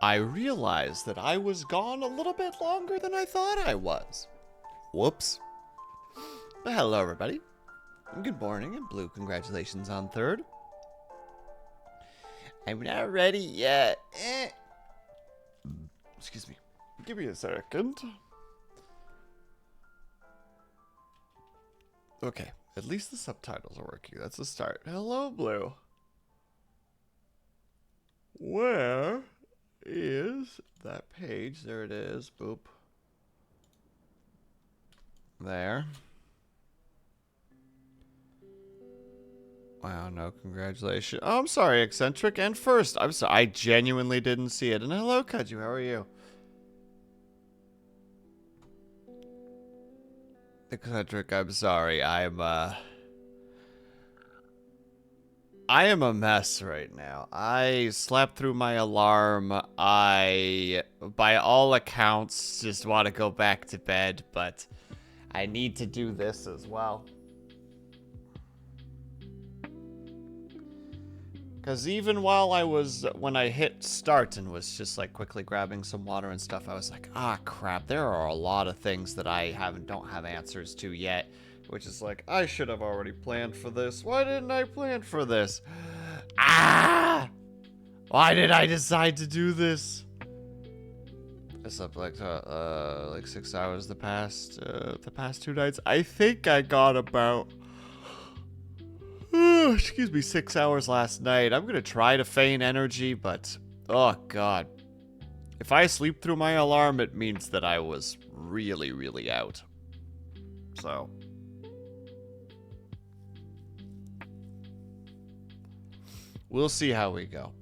I realized that I was gone a little bit longer than I thought I was. Whoops. But hello, everybody. Good morning, and Blue, congratulations on third. I'm not ready yet. Excuse me. Give me a second. Okay, at least the subtitles are working. That's a start. Hello, Blue. Where is that page? There it is. Boop. There. Wow, no congratulations. Oh, I'm sorry, Eccentric. And first, I'm sorry. I genuinely didn't see it. And hello, Kaju. How are you? Eccentric, I'm sorry. I am a mess right now. I slept through my alarm. I, by all accounts, just want to go back to bed, but I need to do this as well. Because even while when I hit start and was just like quickly grabbing some water and stuff, I was like, ah, crap, there are a lot of things that I don't have answers to yet. Which is like, I should have already planned for this. Why didn't I plan for this? Ah! Why did I decide to do this? I slept like 6 hours the past 2 nights. I think I got about, excuse me, 6 hours last night. I'm gonna try to feign energy, but oh god, if I sleep through my alarm, it means that I was really, really out. So. We'll see how we go.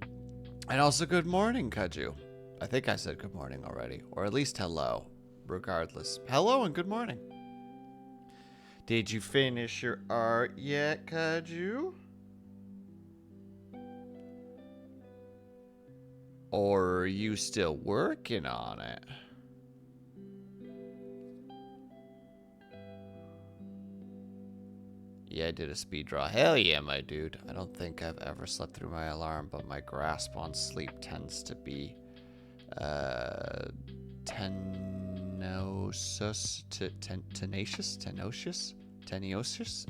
And also, good morning, Kaju. I think I said good morning already. Or at least hello. Regardless. Hello and good morning. Did you finish your art yet, Kaju? Or are you still working on it? Yeah, I did a speed draw. Hell yeah, my dude. I don't think I've ever slept through my alarm, but my grasp on sleep tends to be tenacious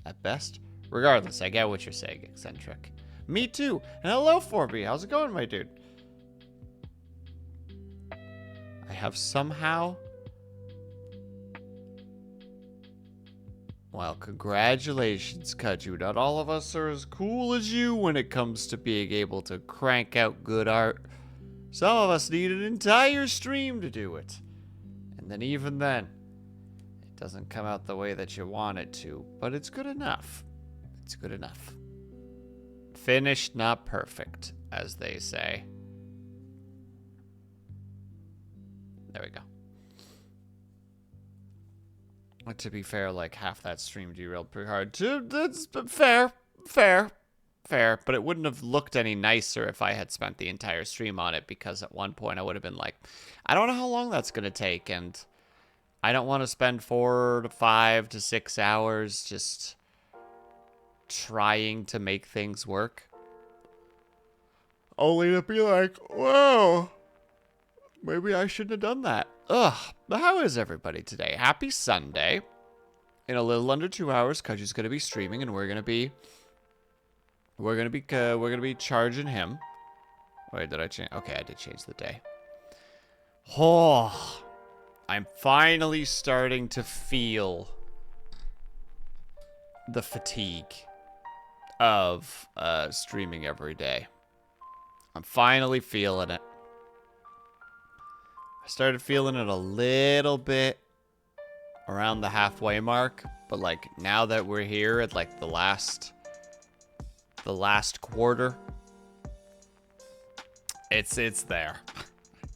at best. Regardless, I get what you're saying, Eccentric. Me too. And hello, 4B. How's it going, my dude? I have somehow... Well, congratulations, Kaju. Not all of us are as cool as you when it comes to being able to crank out good art. Some of us need an entire stream to do it. And then even then, it doesn't come out the way that you want it to. But it's good enough. It's good enough. Finished, not perfect, as they say. There we go. To be fair, like half that stream derailed pretty hard too. That's fair. But it wouldn't have looked any nicer if I had spent the entire stream on it, because at one point I would have been like, I don't know how long that's going to take, and I don't want to spend 4 to 5 to 6 hours just trying to make things work. Only to be like, whoa, maybe I shouldn't have done that. Ugh, but how is everybody today? Happy Sunday. In a little under 2 hours, Kaju's gonna be streaming, and we're gonna be charging him. Wait, did I change? Okay, I did change the day. Oh, I'm finally starting to feel the fatigue of streaming every day. I'm finally feeling it. I started feeling it a little bit around the halfway mark, but like now that we're here at like the last quarter, it's there.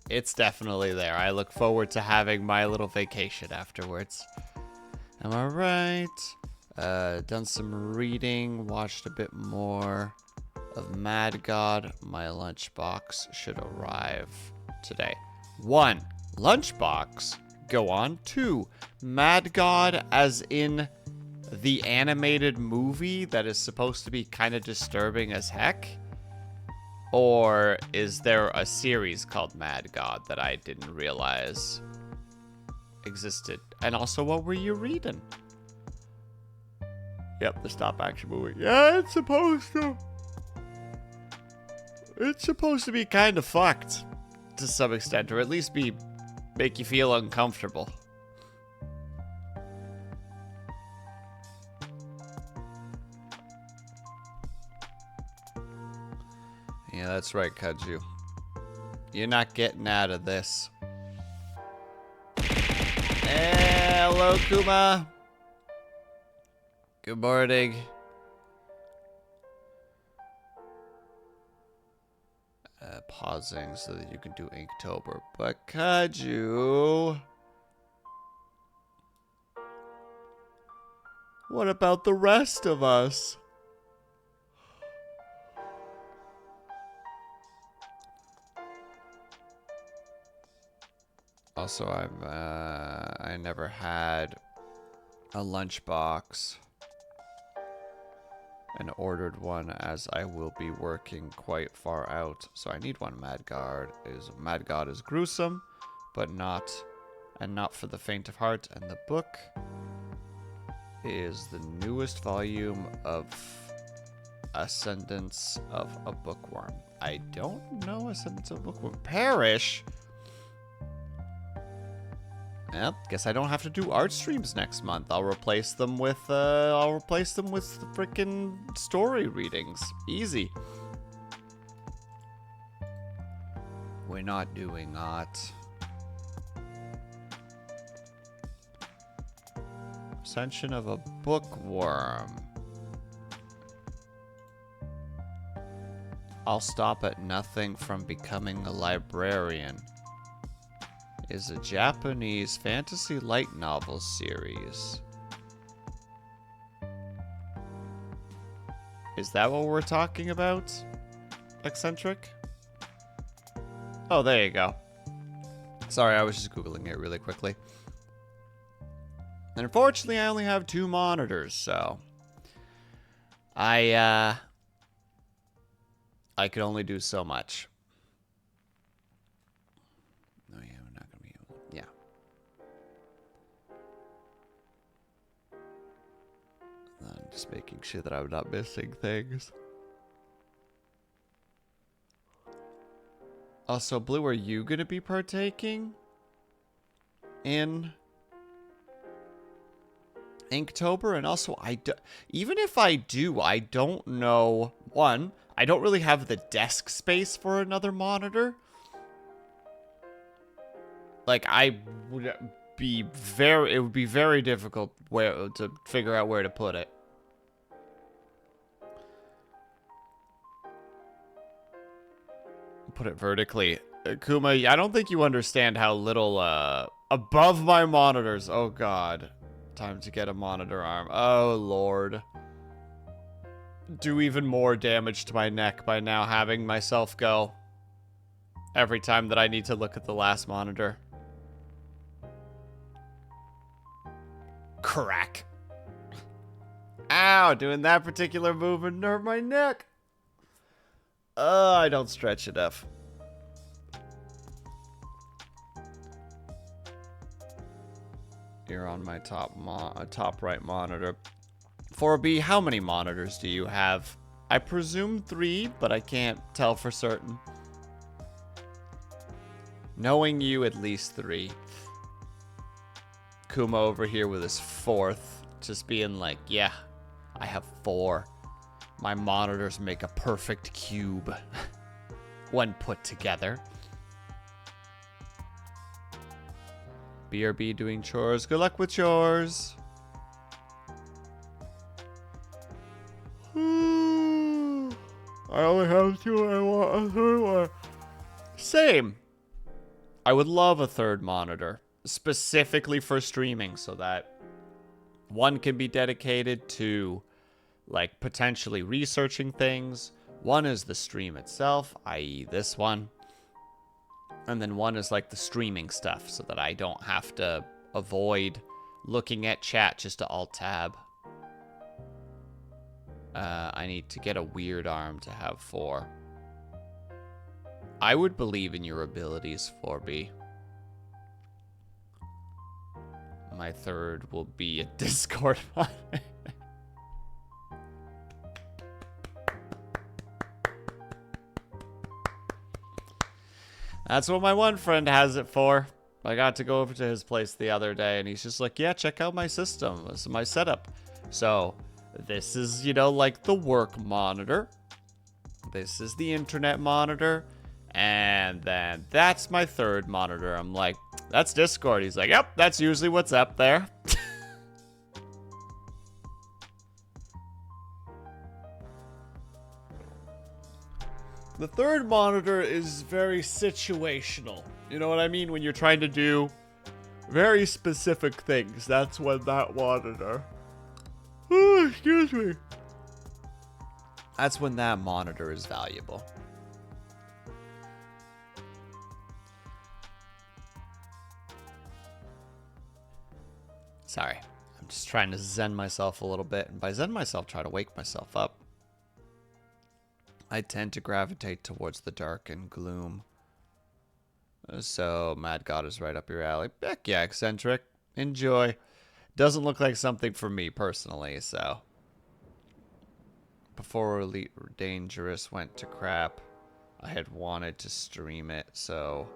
It's definitely there. I look forward to having my little vacation afterwards. Am I right? Done some reading, watched a bit more of Mad God. My lunchbox should arrive today. 1. Lunchbox. Go on. 2. Mad God, as in the animated movie that is supposed to be kind of disturbing as heck. Or is there a series called Mad God that I didn't realize existed? And also, what were you reading? Yep, the stop action movie. Yeah, it's supposed to. It's supposed to be kind of fucked to some extent, or at least make you feel uncomfortable. Yeah, that's right, Kaju. You're not getting out of this. Hello, Kuma. Good morning. Pausing so that you can do Inktober. But Kaju... What about the rest of us? Also, I never had a lunchbox and ordered one, as I will be working quite far out. So I need one. Mad God is gruesome, but not for the faint of heart. And the book is the newest volume of Ascendance of a Bookworm. I don't know Ascendance of a Bookworm. Parish. Yep, guess I don't have to do art streams next month. I'll replace them with freaking story readings. Easy. We're not doing art. Ascension of a Bookworm. I'll stop at nothing from becoming a librarian. Is a Japanese fantasy light novel series. Is that what we're talking about? Eccentric? Oh, there you go. Sorry, I was just Googling it really quickly. And unfortunately, I only have 2 monitors, so... I can only do so much. Just making sure that I'm not missing things. Also, Blue, are you going to be partaking in Inktober? And also, even if I do, I don't know. One, I don't really have the desk space for another monitor. Like, it would be very difficult to figure out where to put it. Put it vertically. Kuma, I don't think you understand how little, above my monitors. Oh, God. Time to get a monitor arm. Oh, Lord. Do even more damage to my neck by now having myself go every time that I need to look at the last monitor. Crack. Ow, doing that particular movement nerve my neck. I don't stretch enough. You're on my top right monitor. 4B, how many monitors do you have? I presume 3, but I can't tell for certain. Knowing you, at least 3. Kuma over here with his 4th, just being like, yeah, I have 4. My monitors make a perfect cube when put together. BRB doing chores. Good luck with chores. I only have 2. I want a 3rd one. Same. I would love a 3rd monitor, specifically for streaming, so that one can be dedicated to, like, potentially researching things. One is the stream itself, i.e. this one. And then one is, like, the streaming stuff, so that I don't have to avoid looking at chat just to alt-tab. I need to get a weird arm to have 4. I would believe in your abilities, 4B. My third will be a Discord monitor. That's what my one friend has it for. I got to go over to his place the other day, and he's just like, yeah, check out my system. This is my setup. So, this is, you know, like the work monitor. This is the internet monitor. And then that's my third monitor. I'm like, that's Discord. He's like, yep, that's usually what's up there. The third monitor is very situational. You know what I mean? When you're trying to do very specific things, that's when that monitor... Oh, excuse me. That's when that monitor is valuable. Sorry. I'm just trying to zen myself a little bit. And by zen myself, try to wake myself up. I tend to gravitate towards the dark and gloom. So, Mad God is right up your alley. Heck yeah, Eccentric. Enjoy. Doesn't look like something for me personally, so. Before Elite Dangerous went to crap, I had wanted to stream it, so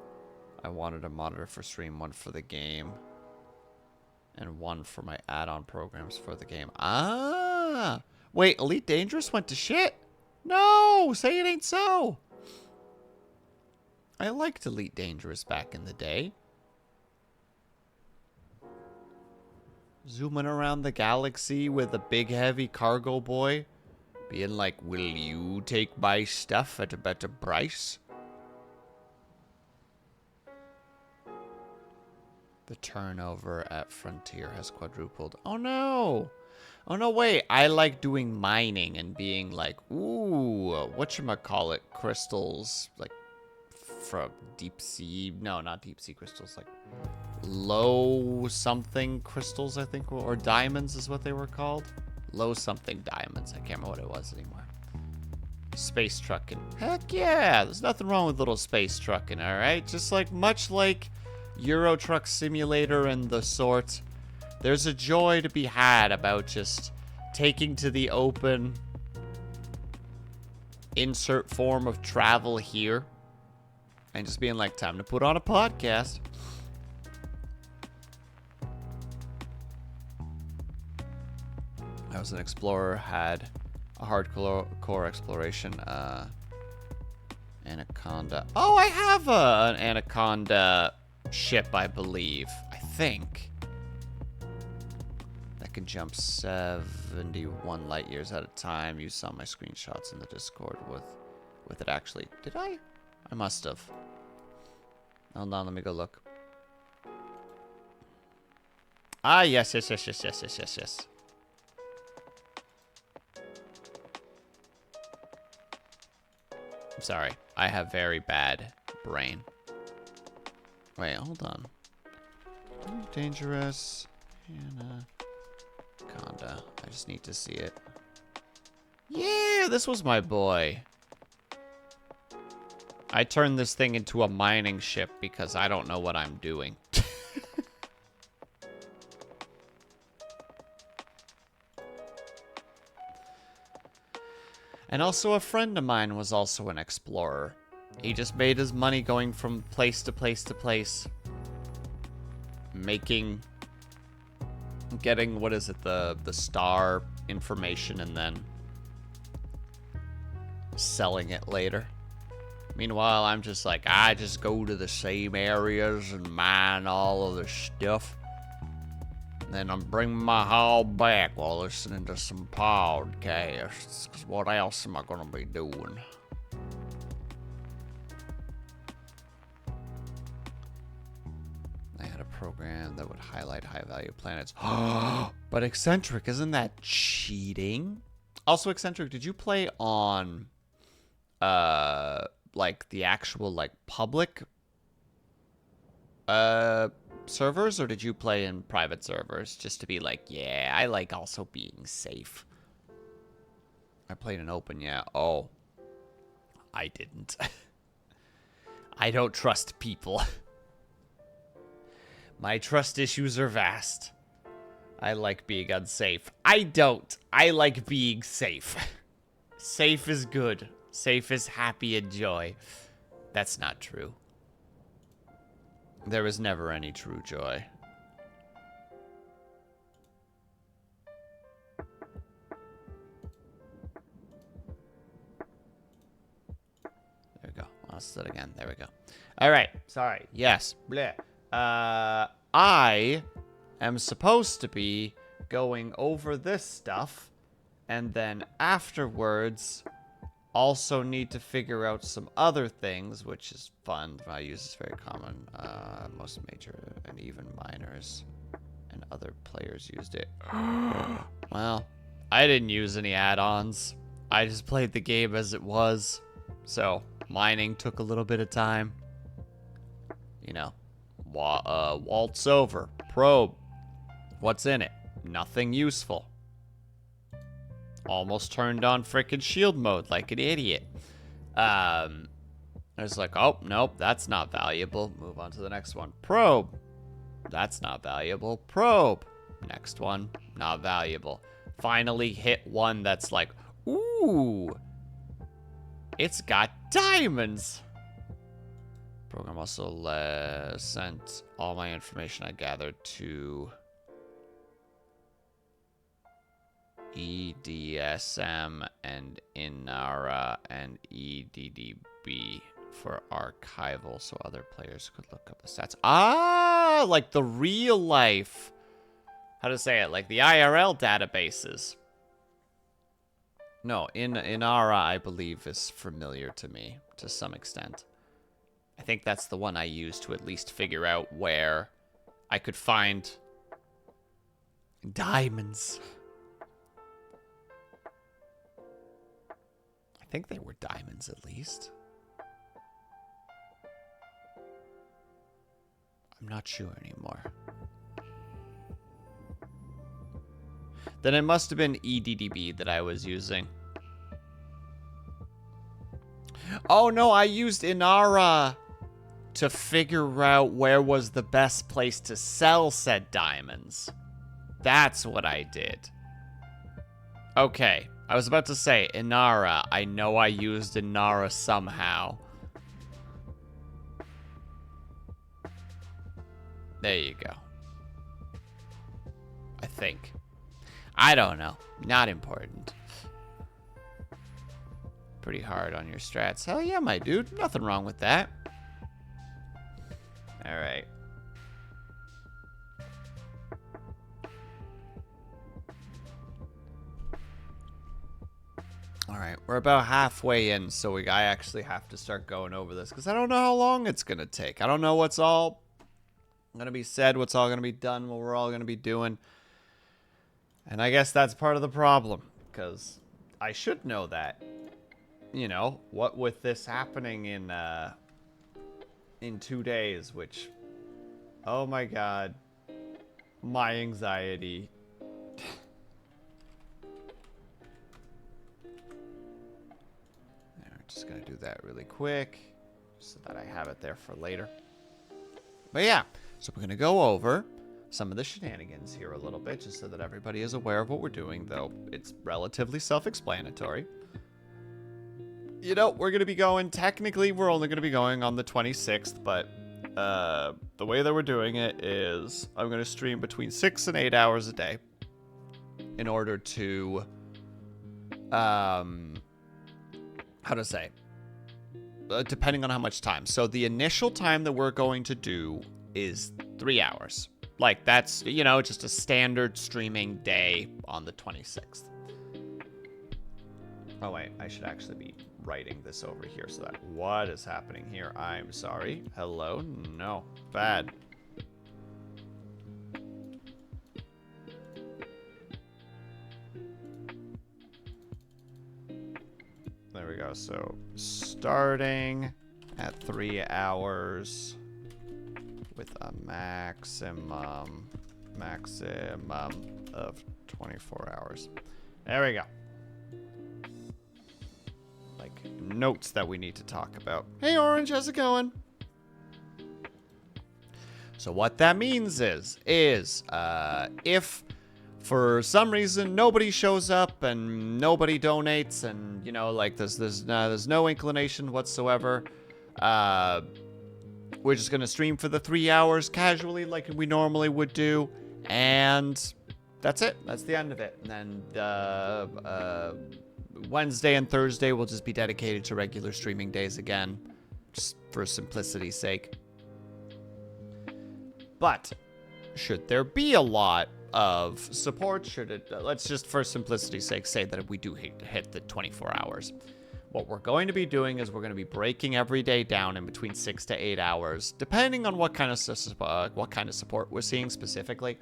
I wanted a monitor for stream, one for the game, and one for my add-on programs for the game. Ah! Wait, Elite Dangerous went to shit? No! Say it ain't so! I liked Elite Dangerous back in the day. Zooming around the galaxy with a big heavy cargo boy. Being like, will you take my stuff at a better price? The turnover at Frontier has quadrupled. Oh no! Oh no, wait. I like doing mining and being like, ooh, whatchamacallit, crystals, like, from deep sea. No, not deep sea crystals, like low something crystals, I think, or diamonds is what they were called. Low something diamonds. I can't remember what it was anymore. Space trucking. Heck yeah! There's nothing wrong with little space trucking, alright? Just like, much like Euro Truck Simulator and the sort, there's a joy to be had about just taking to the open, insert form of travel here, and just being like, time to put on a podcast. I was an explorer, had a hardcore exploration, Anaconda. Oh, I have an Anaconda ship, I believe. I think. That can jump 71 light years at a time. You saw my screenshots in the Discord with it actually. Did I? I must have. Hold on, let me go look. Ah, yes. I'm sorry. I have very bad brain. Wait, hold on. Dangerous. Anaconda. I just need to see it. Yeah, this was my boy. I turned this thing into a mining ship because I don't know what I'm doing. And also a friend of mine was also an explorer. He just made his money going from place to place to place. Getting, what is it, the star information and then selling it later. Meanwhile, I'm just like, I just go to the same areas and mine all of the stuff. Then I'm bringing my haul back while listening to some podcasts. 'Cause what else am I gonna be doing? I had a program that would highlight high-value planets. But Eccentric, isn't that cheating? Also, Eccentric, did you play on, like, the actual, like, public, servers, or did you play in private servers just to be like, yeah, I like also being safe? I played in open, yeah. Oh, I didn't. I don't trust people. My trust issues are vast. I like being unsafe. I don't. I like being safe. Safe is good. Safe is happy and joy. That's not true. There is never any true joy. There we go. Lost it again. There we go. All right. Sorry. Yes. Bleh. I am supposed to be going over this stuff, and then afterwards also need to figure out some other things, which is fun. I use is very common. Most major and even minors and other players used it. Well, I didn't use any add-ons. I just played the game as it was. So, mining took a little bit of time. You know, waltz over, probe. What's in it? Nothing useful. Almost turned on frickin' shield mode like an idiot. I was like, oh, nope, that's not valuable. Move on to the next one. Probe. That's not valuable. Probe. Next one, not valuable. Finally hit one that's like, ooh, it's got diamonds. Program also sent all my information I gathered to EDSM and Inara and EDDB for archival so other players could look up the stats. Ah, like the real life. How to say it? Like the IRL databases. No, Inara, I believe, is familiar to me to some extent. I think that's the one I used to at least figure out where I could find diamonds. I think they were diamonds at least. I'm not sure anymore. Then it must have been EDDB that I was using. Oh no, I used Inara to figure out where was the best place to sell said diamonds. That's what I did. Okay, I was about to say, Inara. I know I used Inara somehow. There you go. I think. I don't know. Not important. Pretty hard on your strats. Hell yeah, my dude. Nothing wrong with that. Alright. Alright, we're about halfway in, so I actually have to start going over this, because I don't know how long it's going to take. I don't know what's all going to be said, what's all going to be done, what we're all going to be doing. And I guess that's part of the problem, because I should know that. You know, what with this happening in 2 days, which, oh my god, my anxiety. We're just gonna do that really quick, so that I have it there for later. But yeah, so we're gonna go over some of the shenanigans here a little bit, just so that everybody is aware of what we're doing, though it's relatively self-explanatory. You know, we're going to be going, technically, we're only going to be going on the 26th, but the way that we're doing it is I'm going to stream between 6 and 8 hours a day in order to, how to say, depending on how much time. So the initial time that we're going to do is 3 hours. Like, that's, you know, just a standard streaming day on the 26th. Oh, wait, I should actually be writing this over here so that what is happening here? I'm sorry. Hello? No. Bad. There we go. So starting at 3 hours with a maximum of 24 hours. There we go. Like notes that we need to talk about. Hey Orange, how's it going? So what that means is if for some reason nobody shows up and nobody donates and, you know, like there's no inclination whatsoever, we're just gonna stream for the 3 hours casually like we normally would do, and that's it. That's the end of it. And then Wednesday and Thursday will just be dedicated to regular streaming days again, just for simplicity's sake. But should there be a lot of support, let's just for simplicity's sake say that if we do hit the 24 hours, what we're going to be doing is we're going to be breaking every day down in between 6 to 8 hours, depending on what kind of support we're seeing specifically.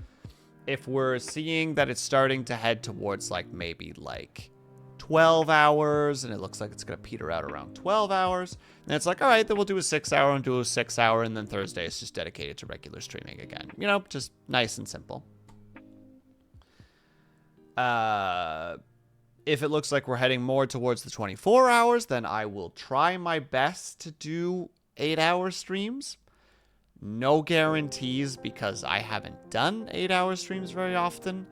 If we're seeing that it's starting to head towards like maybe like 12 hours, and it looks like it's going to peter out around 12 hours, and it's like, all right, then we'll do a 6 hour and do a 6 hour, and then Thursday is just dedicated to regular streaming again. You know, just nice and simple. If it looks like we're heading more towards the 24 hours, then I will try my best to do 8-hour streams. No guarantees because I haven't done 8-hour streams very often.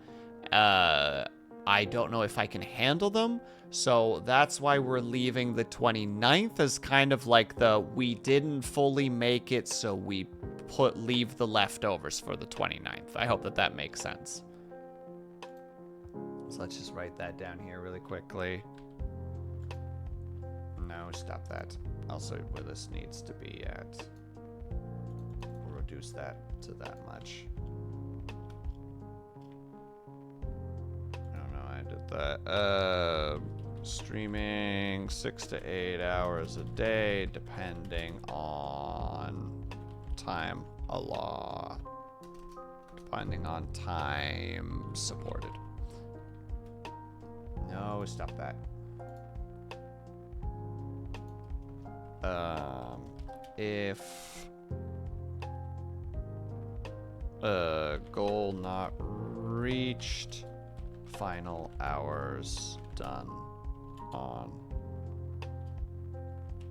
I don't know if I can handle them. So that's why we're leaving the 29th as kind of like we didn't fully make it, so we leave the leftovers for the 29th. I hope that makes sense. So let's just write that down here really quickly. No, stop that. Also, where this needs to be at. We'll reduce that to that much. Oh no, I did that. Streaming 6 to 8 hours a day, depending on time depending on time supported. No, stop that. If goal not reached, final hours done on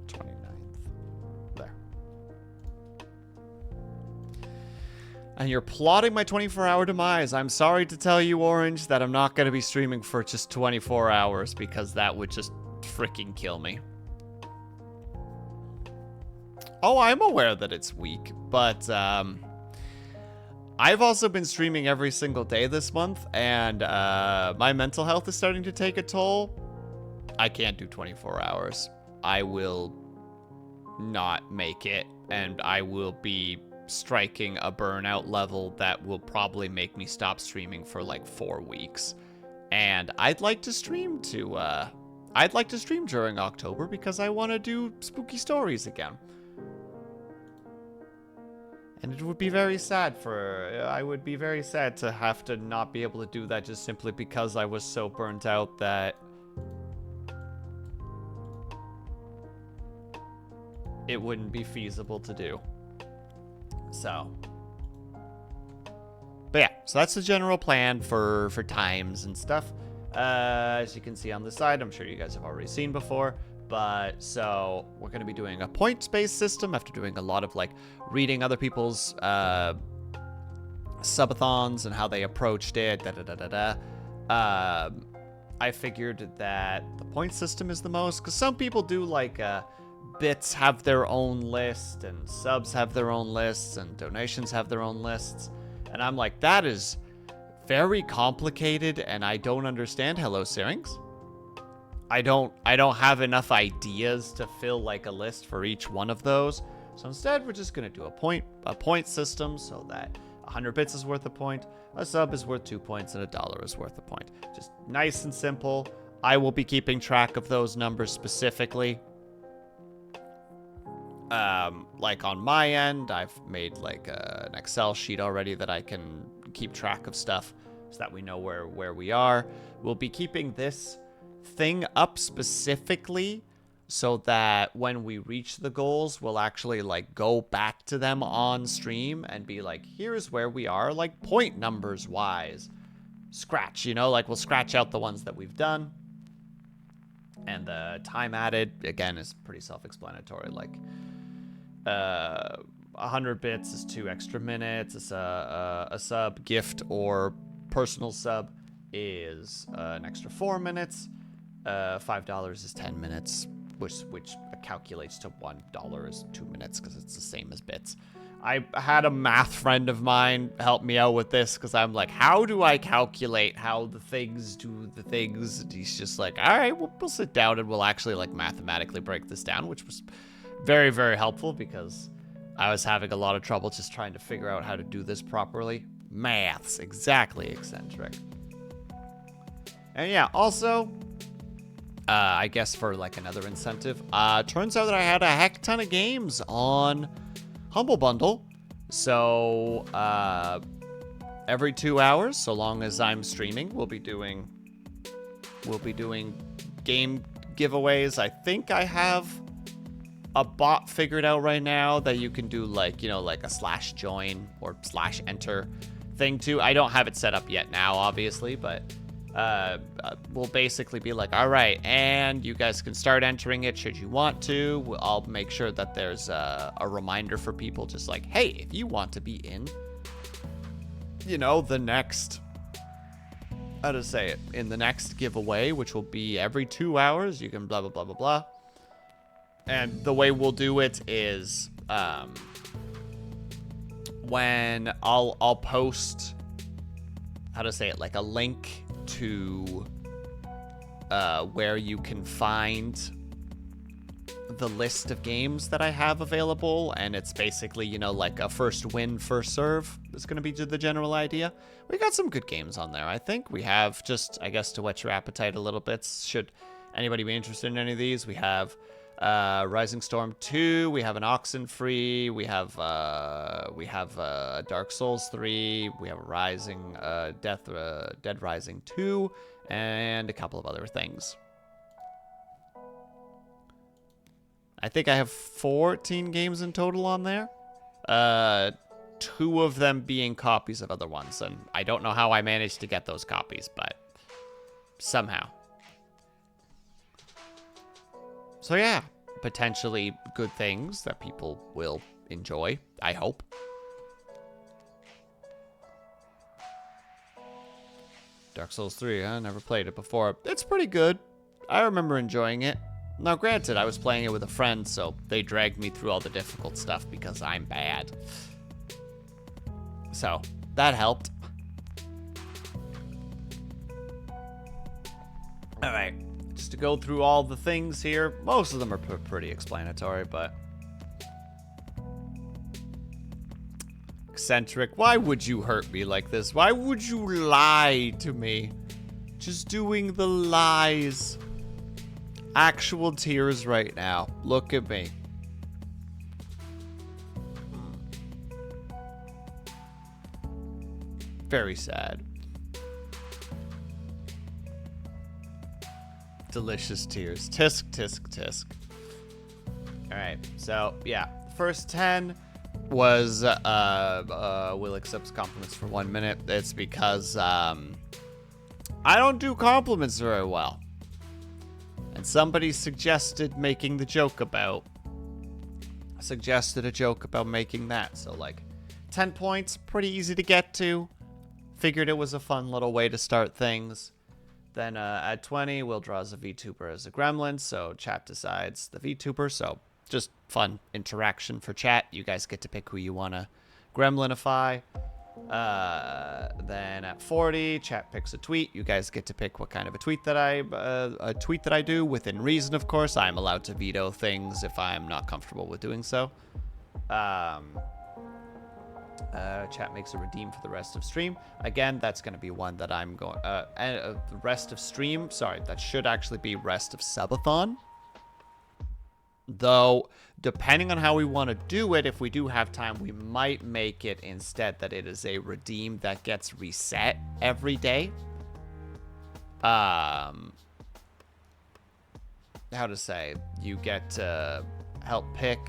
29th. There. And you're plotting my 24-hour demise. I'm sorry to tell you, Orange, that I'm not going to be streaming for just 24 hours because that would just freaking kill me. Oh, I'm aware that it's weak, but I've also been streaming every single day this month, and my mental health is starting to take a toll. I can't do 24 hours. I will not make it, and I will be striking a burnout level that will probably make me stop streaming for like 4 weeks. And I'd like to stream during October because I want to do spooky stories again. And it would be very sad I would be very sad to have to not be able to do that just simply because I was so burnt out that it wouldn't be feasible to do. So. But yeah, so that's the general plan for times and stuff. As you can see on the side, I'm sure you guys have already seen before. But so we're going to be doing a points-based system after doing a lot of like reading other people's subathons and how they approached it. I figured that the point system is the most, because some people do like bits have their own list and subs have their own lists and donations have their own lists. And I'm like, that is very complicated and I don't understand. Hello, Syrinx. I don't have enough ideas to fill like a list for each one of those. So instead, we're just gonna do a point system so that 100 bits is worth a point, a sub is worth 2 points, and $1 is worth a point. Just nice and simple. I will be keeping track of those numbers specifically. Like on my end, I've made like an Excel sheet already that I can keep track of stuff so that we know where we are. We'll be keeping this thing up specifically so that when we reach the goals, we'll actually like go back to them on stream and be like, here's where we are, like point numbers wise. Scratch, you know, like we'll scratch out the ones that we've done. And the time added, again, is pretty self-explanatory. Like, 100 bits is 2 extra minutes. It's a sub, gift, or personal sub is an extra 4 minutes. $5 is 10 minutes, which calculates to $1 is 2 minutes because it's the same as bits. I had a math friend of mine help me out with this because I'm like, how do I calculate how the things do the things? And he's just like, all right, we'll sit down and we'll actually like mathematically break this down, which was very, very helpful because I was having a lot of trouble just trying to figure out how to do this properly. Maths, exactly, eccentric. And yeah, also, I guess for like another incentive, turns out that I had a heck ton of games on Humble Bundle. So every 2 hours, so long as I'm streaming, we'll be doing game giveaways. I think I have a bot figured out right now that you can do like, you know, like a /join or /enter thing too. I don't have it set up yet now, obviously, but we'll basically be like, all right, and you guys can start entering it should you want to. I'll make sure that there's a reminder for people just like, hey, if you want to be in, you know, the next, how to say it, in the next giveaway, which will be every 2 hours, you can blah, blah, blah, blah, blah. And the way we'll do it is when I'll post, how to say it, like a link to where you can find the list of games that I have available, and it's basically, you know, like a first win, first serve is going to be the general idea. We got some good games on there, I think. We have, just, I guess, to whet your appetite a little bit, should anybody be interested in any of these, we have Rising Storm 2, we have an Oxenfree, we have Dark Souls 3, we have a Dead Rising 2, and a couple of other things. I think I have 14 games in total on there. 2 of them being copies of other ones, and I don't know how I managed to get those copies, but somehow. So yeah, potentially good things that people will enjoy, I hope. Dark Souls 3, I never played it before. It's pretty good. I remember enjoying it. Now granted, I was playing it with a friend, so they dragged me through all the difficult stuff because I'm bad. So, that helped. Alright. Just to go through all the things here. Most of them are pretty explanatory, but... Eccentric, why would you hurt me like this? Why would you lie to me? Just doing the lies. Actual tears right now. Look at me. Very sad. Delicious tears. Tisk, tisk, tisk. Alright, so, yeah. First 10 was, Will accepts compliments for 1 minute. It's because, I don't do compliments very well. And somebody suggested making the joke about... Suggested a joke about making that. So, like, 10 points, pretty easy to get to. Figured it was a fun little way to start things. Then at 20, Will draws a VTuber as a gremlin, so chat decides the VTuber, so just fun interaction for chat. You guys get to pick who you want to gremlinify. Then at 40, chat picks a tweet. You guys get to pick what kind of a tweet that I do, within reason, of course. I'm allowed to veto things if I'm not comfortable with doing so. Chat makes a redeem for the rest of stream. Again, that's going to be one that I'm going... the rest of stream... Sorry, that should actually be rest of subathon. Though, depending on how we want to do it, if we do have time, we might make it instead that it is a redeem that gets reset every day. How to say? You get to help pick...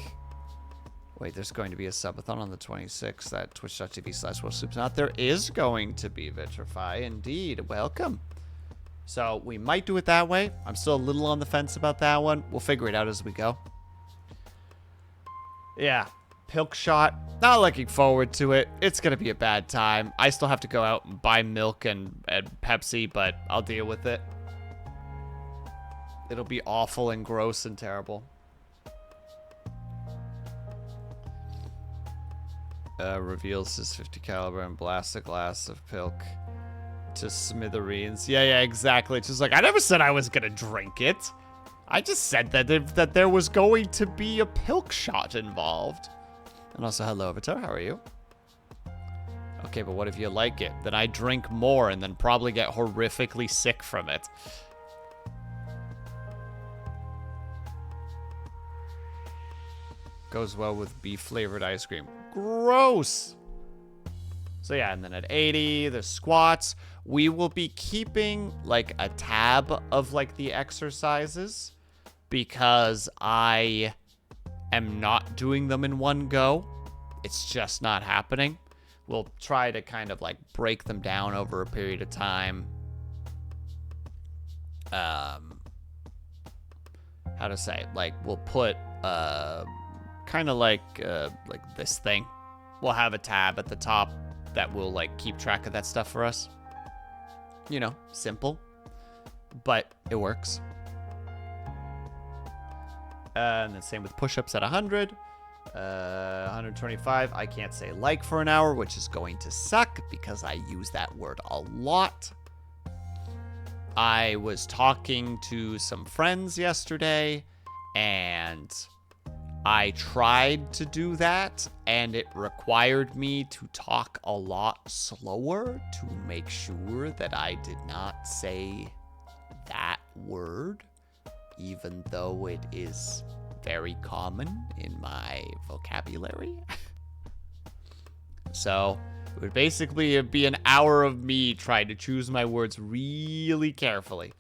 Wait, there's going to be a subathon on the 26th at twitch.tv/WillSleepsNot. There is going to be Vitrify, indeed. Welcome. So we might do it that way. I'm still a little on the fence about that one. We'll figure it out as we go. Yeah, Pilk Shot Not looking forward to it. It's going to be a bad time. I still have to go out and buy milk and Pepsi, but I'll deal with it. It'll be awful and gross and terrible. Reveals his 50 caliber and blasts a glass of pilk to smithereens. Yeah, exactly. It's just like, I never said I was going to drink it. I just said that there was going to be a pilk shot involved. And also, hello, Avatar. How are you? Okay, but what if you like it? Then I drink more and then probably get horrifically sick from it. Goes well with beef-flavored ice cream. Gross! So yeah, and then at 80, the squats. We will be keeping, like, a tab of, like, the exercises. Because I am not doing them in one go. It's just not happening. We'll try to kind of, like, break them down over a period of time. How to say? Like, we'll put, kind of like this thing. We'll have a tab at the top that will, like, keep track of that stuff for us. You know, simple. But it works. And then same with push-ups at 100. 125. I can't say like for an hour, which is going to suck because I use that word a lot. I was talking to some friends yesterday, and I tried to do that, and it required me to talk a lot slower to make sure that I did not say that word, even though it is very common in my vocabulary. So it would basically be an hour of me trying to choose my words really carefully.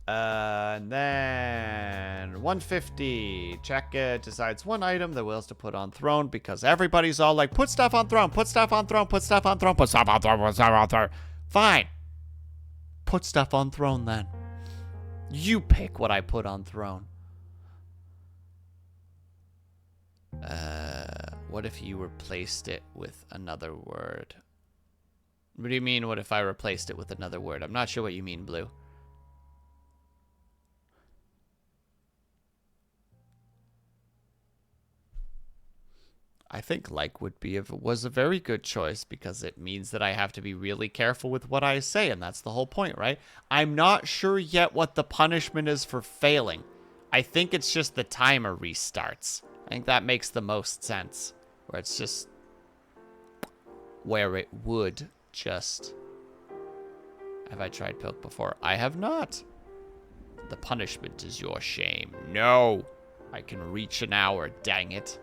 And then 150. Cheka decides one item that Will's to put on throne because everybody's all like, put stuff on throne, put stuff on throne, put stuff on throne, put stuff on throne, put stuff on throne. Fine. Put stuff on throne then. You pick what I put on throne. What if you replaced it with another word? What do you mean, what if I replaced it with another word? I'm not sure what you mean, Blue. I think like was a very good choice because it means that I have to be really careful with what I say, and that's the whole point, right? I'm not sure yet what the punishment is for failing. I think it's just the timer restarts. I think that makes the most sense, where it's just where it would just... Have I tried pilk before? I have not. The punishment is your shame. No! I can reach an hour, dang it.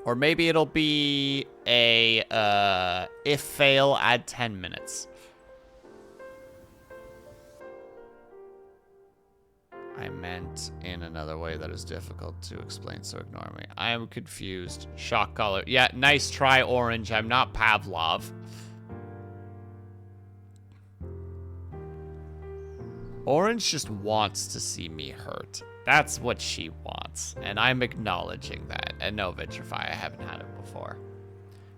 Or maybe it'll be a, if fail, add 10 minutes. I meant in another way that is difficult to explain, so ignore me. I am confused. Shock color. Yeah, nice try, Orange. I'm not Pavlov. Orange just wants to see me hurt. That's what she wants, and I'm acknowledging that. And no, Vitrify, I haven't had it before.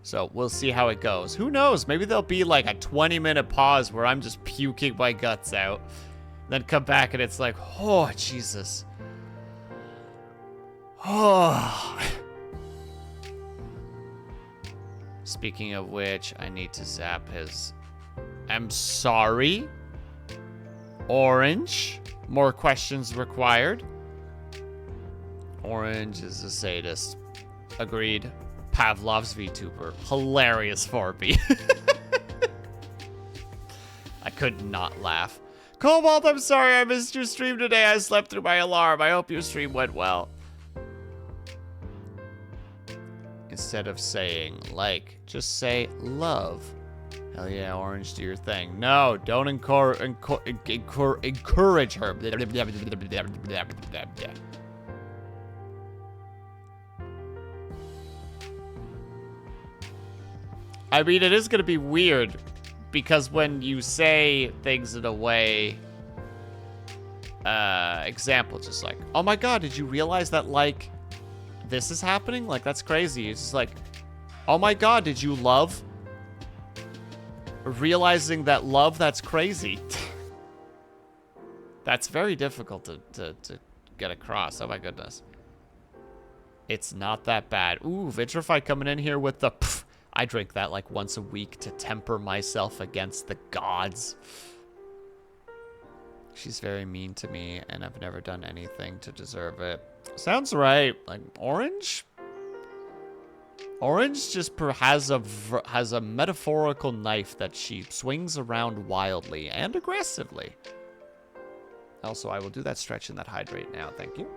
So we'll see how it goes. Who knows? Maybe there'll be like a 20-minute pause where I'm just puking my guts out. Then come back and it's like, oh, Jesus. Oh. Speaking of which, I need to zap his... I'm sorry. Orange. More questions required. Orange is a sadist. Agreed. Pavlov's Vtuber. Hilarious Forby. I could not laugh. Cobalt, I'm sorry I missed your stream today. I slept through my alarm. I hope your stream went well. Instead of saying like, just say love. Hell yeah, Orange, do your thing. No, don't encourage her. I mean, it is going to be weird because when you say things in a way example, just like, oh my god, did you realize that, like, this is happening? Like, that's crazy. It's just like, oh my god, did you love? Realizing that love, that's crazy. That's very difficult to get across. Oh my goodness. It's not that bad. Ooh, Vitrify coming in here with the pff. I drink that like once a week to temper myself against the gods. She's very mean to me, and I've never done anything to deserve it. Sounds right. Like, Orange? Orange just has a metaphorical knife that she swings around wildly and aggressively. Also, I will do that stretch and that hydrate now. Thank you.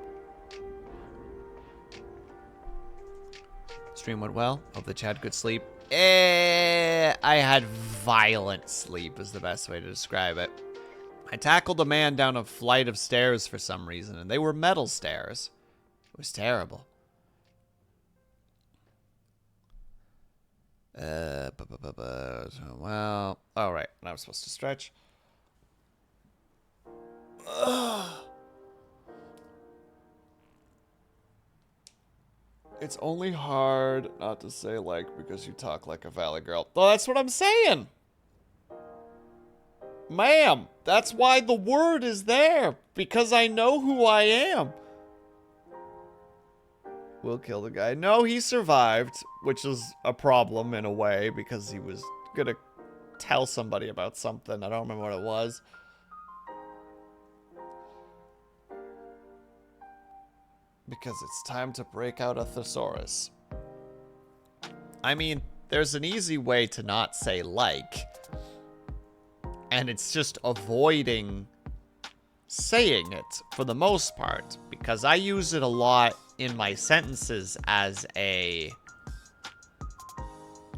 Stream went well. Hope that you had good sleep. I had violent sleep is the best way to describe it. I tackled a man down a flight of stairs for some reason, and they were metal stairs. It was terrible. Well, all right. Now I'm supposed to stretch. It's only hard not to say like because you talk like a valley girl. Well, that's what I'm saying. Ma'am, that's why the word is there. Because I know who I am. We'll kill the guy. No, he survived, which is a problem in a way because he was gonna tell somebody about something. I don't remember what it was. Because it's time to break out a thesaurus. I mean, there's an easy way to not say like. And it's just avoiding saying it for the most part. Because I use it a lot in my sentences as a...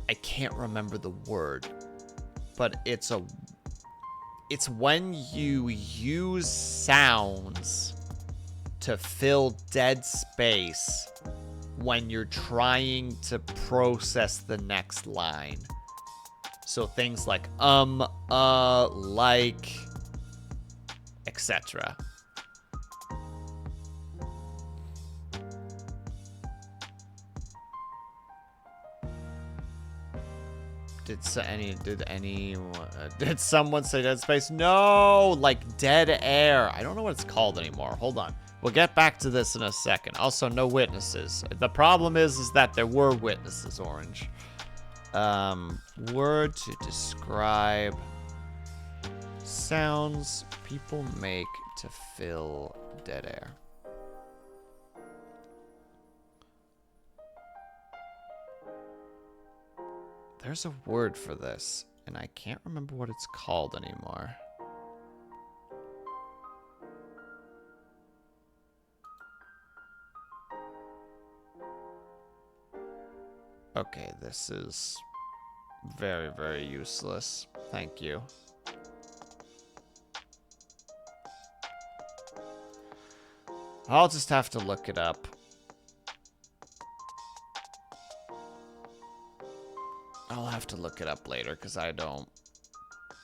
I can't remember the word. But it's when you use sounds to fill dead space when you're trying to process the next line. So things like like, etc. Did someone say dead space? No, like dead air. I don't know what it's called anymore. Hold on. We'll get back to this in a second. Also, no witnesses. The problem is that there were witnesses, Orange. Word to describe sounds people make to fill dead air. There's a word for this, and I can't remember what it's called anymore. Okay, this is very, very useless. Thank you. I'll just have to look it up. I'll have to look it up later because I don't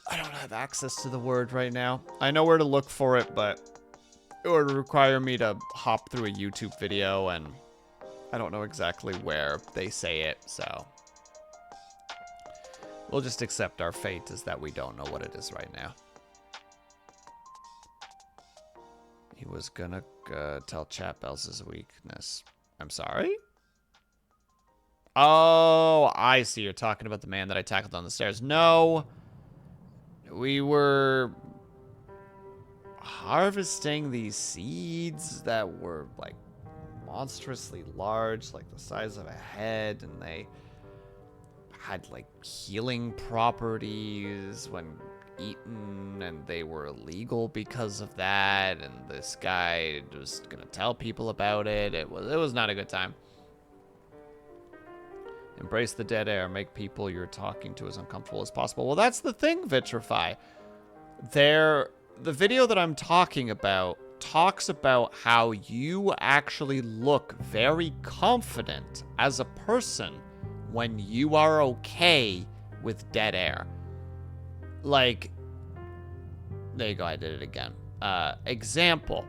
have access to the word right now. I know where to look for it, but it would require me to hop through a YouTube video, and I don't know exactly where they say it, so we'll just accept our fate is that we don't know what it is right now. He was gonna tell Chapel's weakness. I'm sorry? Oh, I see. You're talking about the man that I tackled on the stairs. No. We were harvesting these seeds that were, like, monstrously large, like the size of a head, and they had, like, healing properties when eaten, and they were illegal because of that, and this guy was gonna tell people about it. It was not a good time. Embrace the dead air. Make people you're talking to as uncomfortable as possible. Well, that's the thing, Vitrify. The video that I'm talking about talks about how you actually look very confident as a person when you are okay with dead air. Like, there you go, I did it again. Example.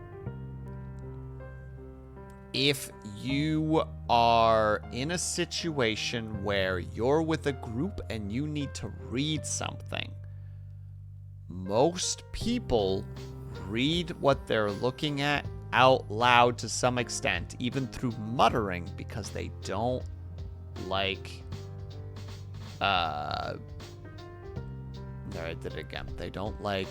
If you are in a situation where you're with a group and you need to read something, most people read what they're looking at out loud to some extent, even through muttering, because they don't like, there I did it again. They don't like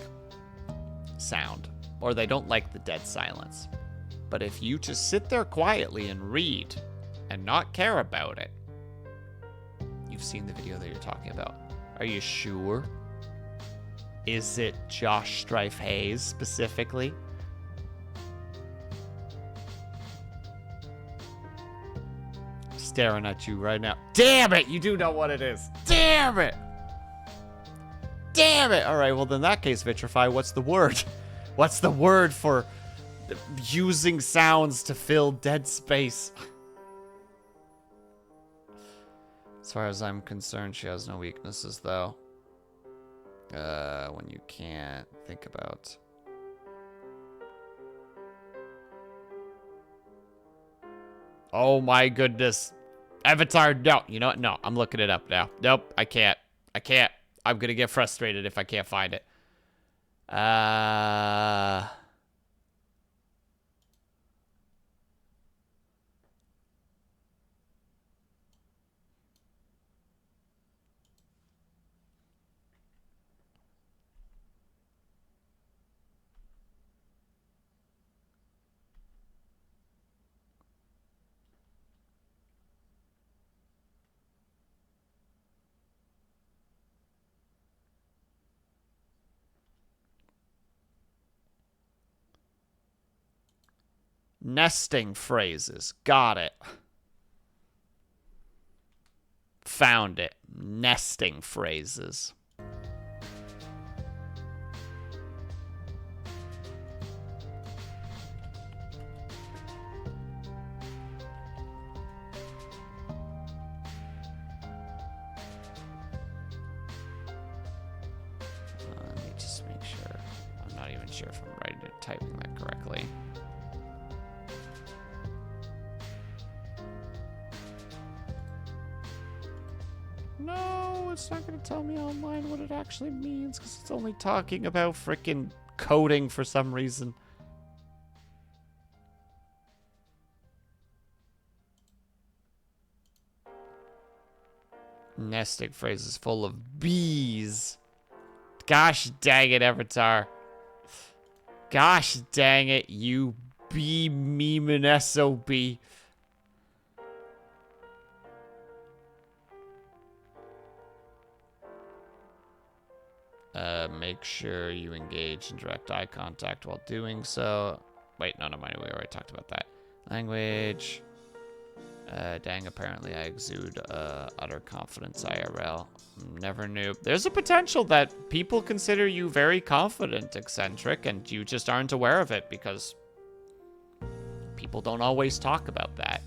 sound, or they don't like the dead silence. But if you just sit there quietly and read and not care about it, you've seen the video that you're talking about. Are you sure? Is it Josh Strife Hayes specifically? Staring at you right now. Damn it! You do know what it is. Damn it! Damn it! All right, well, in that case, Vitrify, what's the word? What's the word for using sounds to fill dead space? As far as I'm concerned, she has no weaknesses, though. When you can't think about... Oh my goodness. Avatar, no. You know what? No, I'm looking it up now. Nope, I can't. I can't. I'm gonna get frustrated if I can't find it. Nesting phrases. Got it. Found it. Nesting phrases. Let me just make sure. I'm not even sure if I'm typing that correctly. No, it's not going to tell me online what it actually means, because it's only talking about frickin' coding for some reason. Nesting phrases full of bees. Gosh dang it, Avatar. Gosh dang it, you bee meme and SOB. Make sure you engage in direct eye contact while doing so. Wait, no, mind. We already talked about that. Language. Dang, apparently I exude utter confidence IRL. Never knew. There's a potential that people consider you very confident, eccentric, and you just aren't aware of it because people don't always talk about that.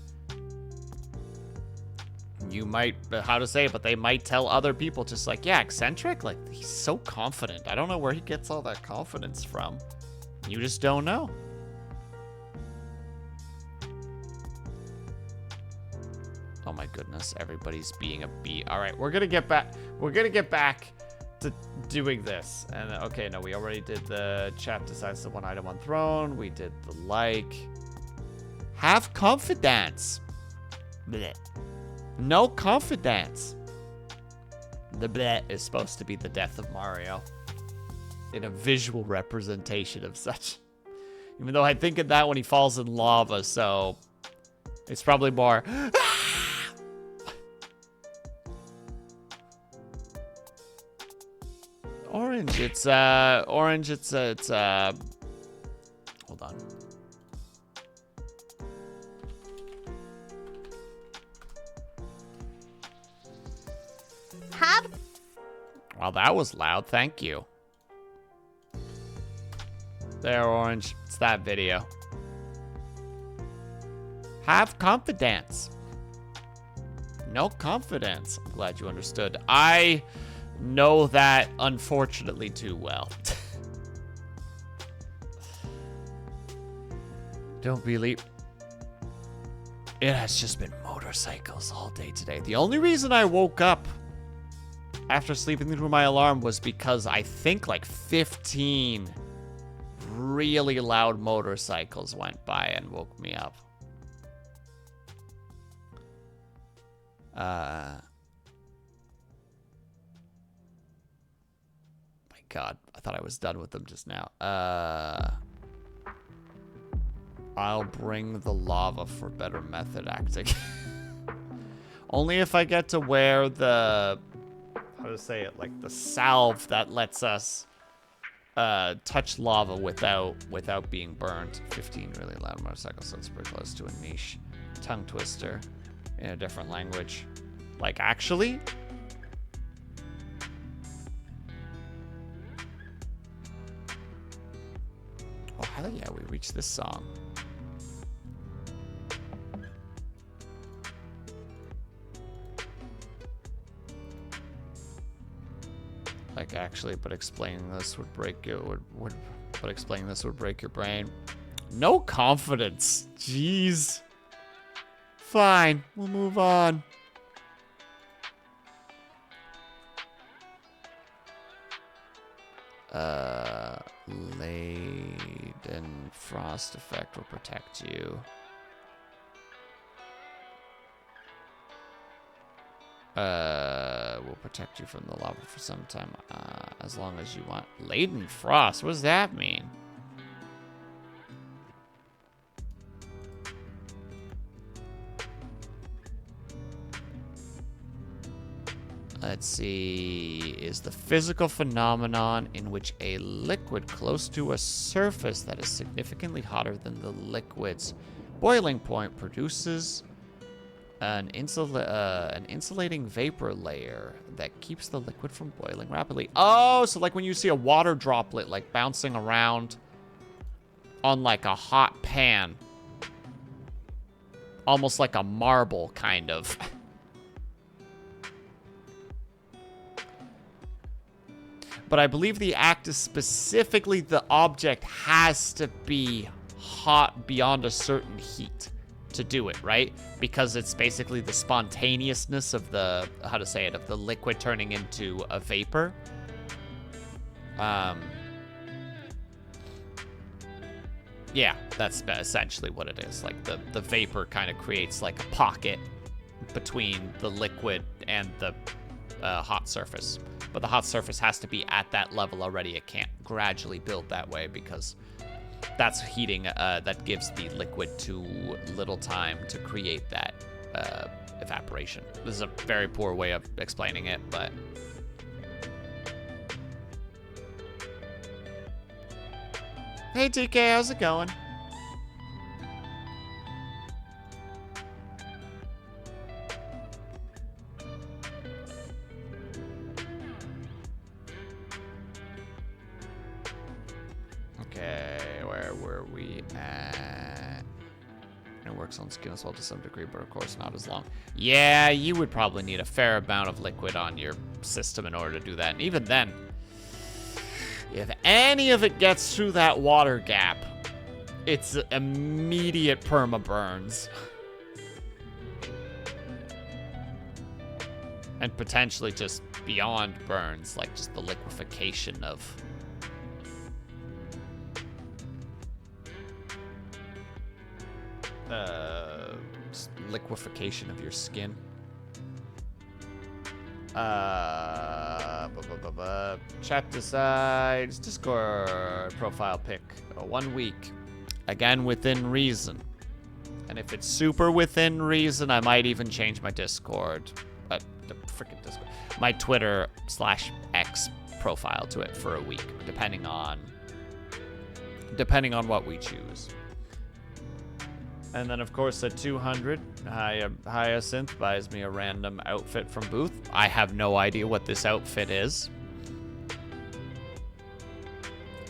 You might, how to say it, but they might tell other people just like, yeah, eccentric, like, he's so confident. I don't know where he gets all that confidence from. You just don't know. Oh my goodness, everybody's being a bee. All right, we're gonna get back to doing this. And okay, no, we already did the chat decides the one item on throne. We did the like. Have confidence. Blech. No confidence. The bleh is supposed to be the death of Mario in a visual representation of such. Even though I think of that when he falls in lava, so it's probably more. Orange. It's orange. It's hold on. Well, that was loud. Thank you. There, Orange. It's that video. Have confidence. No confidence. I'm glad you understood. I know that, unfortunately, too well. don't believe... It has just been motorcycles all day today. The only reason I woke up after sleeping through my alarm was because I think like 15 really loud motorcycles went by and woke me up. My God, I thought I was done with them just now. I'll bring the lava for better method acting. Only if I get to wear the, how to say it, like the salve that lets us touch lava without being burned. 15 really loud motorcycles, so it's pretty close to a niche tongue twister in a different language. Like, actually? Oh, hell yeah, we reached this song. Like, actually, but explaining this would break it, but explaining this would break your brain. No confidence. Jeez. Fine, we'll move on. Laden frost effect will protect you. Will protect you from the lava for some time, as long as you want. Laden frost, what does that mean? Let's see, is the physical phenomenon in which a liquid close to a surface that is significantly hotter than the liquid's boiling point produces an insulating vapor layer that keeps the liquid from boiling rapidly. Oh, so like when you see a water droplet like bouncing around on like a hot pan. Almost like a marble, kind of. But I believe the act is specifically the object has to be hot beyond a certain heat to do it, right? Because it's basically the spontaneousness of the, how to say it, of the liquid turning into a vapor. Yeah, that's essentially what it is. Like the vapor kind of creates like a pocket between the liquid and the hot surface. But the hot surface has to be at that level already. It can't gradually build that way because that's heating, that gives the liquid too little time to create that evaporation. This is a very poor way of explaining it, but... Hey TK, how's it going? Okay, where were we at? It works on skin as well to some degree, but of course not as long. Yeah, you would probably need a fair amount of liquid on your system in order to do that. And even then, if any of it gets through that water gap, it's immediate perma-burns. And potentially just beyond burns, like just the liquefaction of... liquefaction of your skin. Chat decides. Discord profile pic. 1 week. Again, within reason. And if it's super within reason, I might even change my Discord. The freaking Discord. My Twitter/X profile to it for a week, depending on what we choose. And then, of course, at 200, Hyacinth buys me a random outfit from Booth. I have no idea what this outfit is.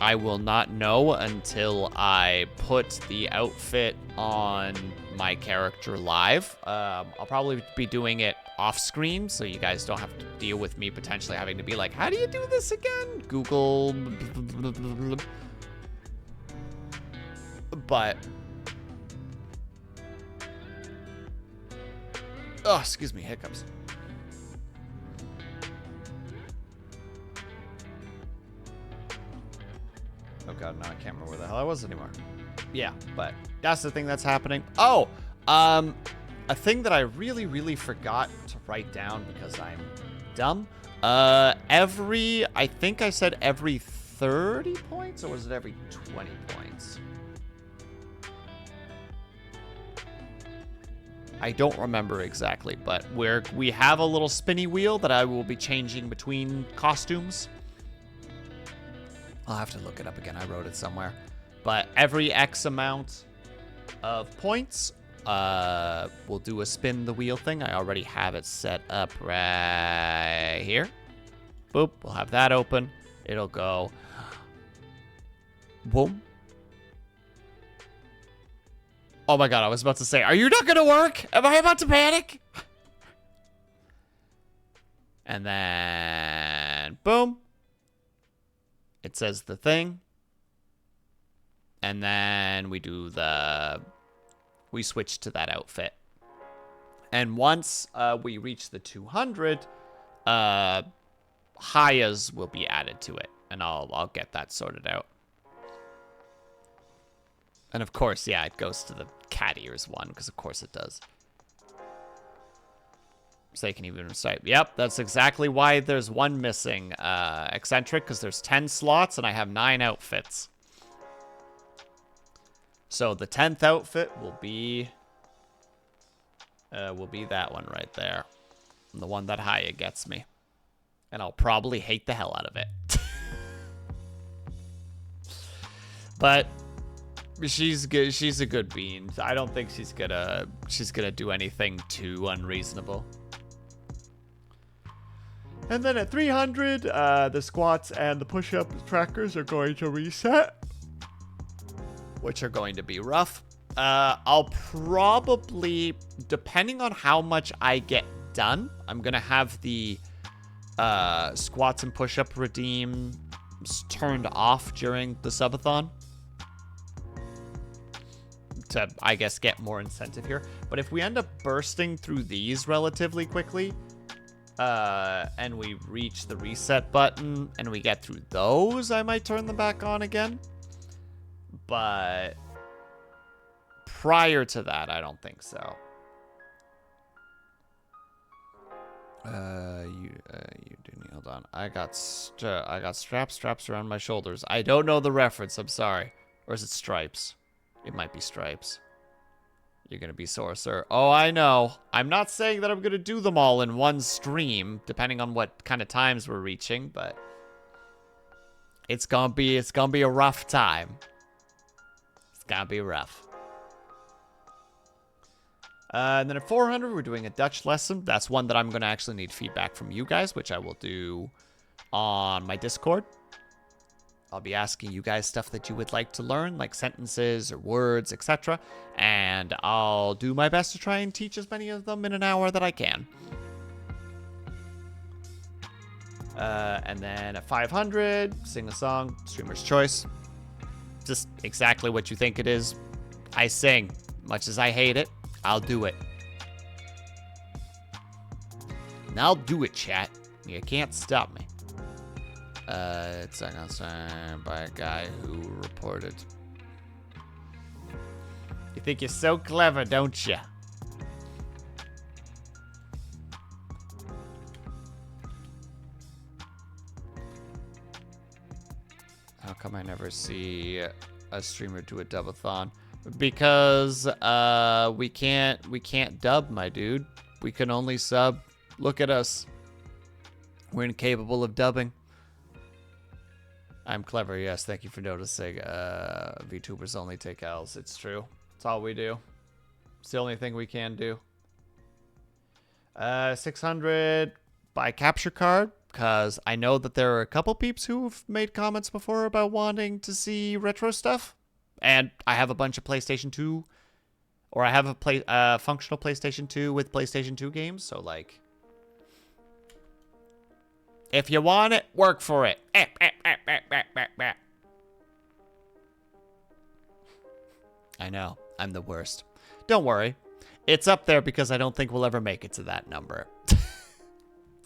I will not know until I put the outfit on my character live. I'll probably be doing it off screen, so you guys don't have to deal with me potentially having to be like, how do you do this again? Google. But Oh, excuse me, hiccups. Oh god, no, I can't remember where the hell I was anymore. Yeah, but that's the thing that's happening. Oh, a thing that I really, really forgot to write down because I'm dumb. I think I said every 30 points, or was it every 20 points? I don't remember exactly, but we have a little spinny wheel that I will be changing between costumes. I'll have to look it up again. I wrote it somewhere. But every X amount of points, we'll do a spin the wheel thing. I already have it set up right here. Boop. We'll have that open. It'll go. Boom. Oh my god, I was about to say, are you not gonna work? Am I about to panic? And then, boom. It says the thing. And then we switch to that outfit. And once we reach the 200, Hayas will be added to it. And I'll get that sorted out. And of course, yeah, it goes to the cat ears one, because of course it does. So they can even start. Yep, that's exactly why there's one missing eccentric, because there's 10 slots and I have 9 outfits. So the 10th outfit will be that one right there. The one that Haya gets me. And I'll probably hate the hell out of it. But she's good. She's a good bean. I don't think she's gonna do anything too unreasonable. And then at 300, the squats and the push-up trackers are going to reset, which are going to be rough. I'll probably, depending on how much I get done, I'm gonna have the squats and push-up redeem turned off during the subathon to, I guess, get more incentive here. But if we end up bursting through these relatively quickly, and we reach the reset button and we get through those, I might turn them back on again. But prior to that, I don't think so. You do need, hold on. I got straps around my shoulders. I don't know the reference, I'm sorry. Or is it stripes? It might be stripes. You're gonna be sore, sir. Oh, I know. I'm not saying that I'm gonna do them all in one stream, depending on what kind of times we're reaching, but it's gonna be a rough time. It's gonna be rough. And then at 400, we're doing a Dutch lesson. That's one that I'm gonna actually need feedback from you guys, which I will do on my Discord. I'll be asking you guys stuff that you would like to learn, like sentences or words, etc. And I'll do my best to try and teach as many of them in an hour that I can. And then at 500, sing a song, streamer's choice. Just exactly what you think it is. I sing. Much as I hate it, I'll do it. And I'll do it, chat. You can't stop me. It's signed by a guy who reported. You think you're so clever, don't you? How come I never see a streamer do a dubathon? Because we can't dub, my dude. We can only sub. Look at us. We're incapable of dubbing. I'm clever, yes. Thank you for noticing. VTubers only take L's. It's true. It's all we do. It's the only thing we can do. 600 buy capture card, because I know that there are a couple peeps who've made comments before about wanting to see retro stuff. And I have a bunch of PlayStation 2, or I have a functional PlayStation 2 with PlayStation 2 games, so like, if you want it, work for it. I know, I'm the worst. Don't worry, It's up there because I don't think we'll ever make it to that number.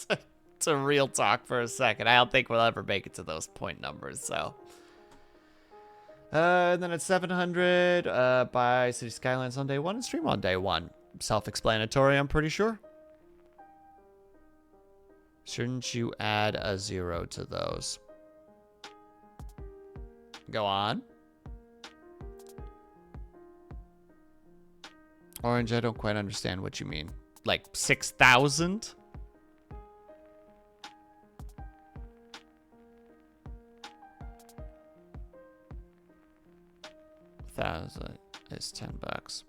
It's a real talk for a second. I don't think we'll ever make it to those point numbers, so. And then it's 700 by City Skylines on day 1 and stream on day 1. Self-explanatory, I'm pretty sure. Shouldn't you add a 0 to those? Go on. Orange, I don't quite understand what you mean. Like 6,000? $1,000 is $10.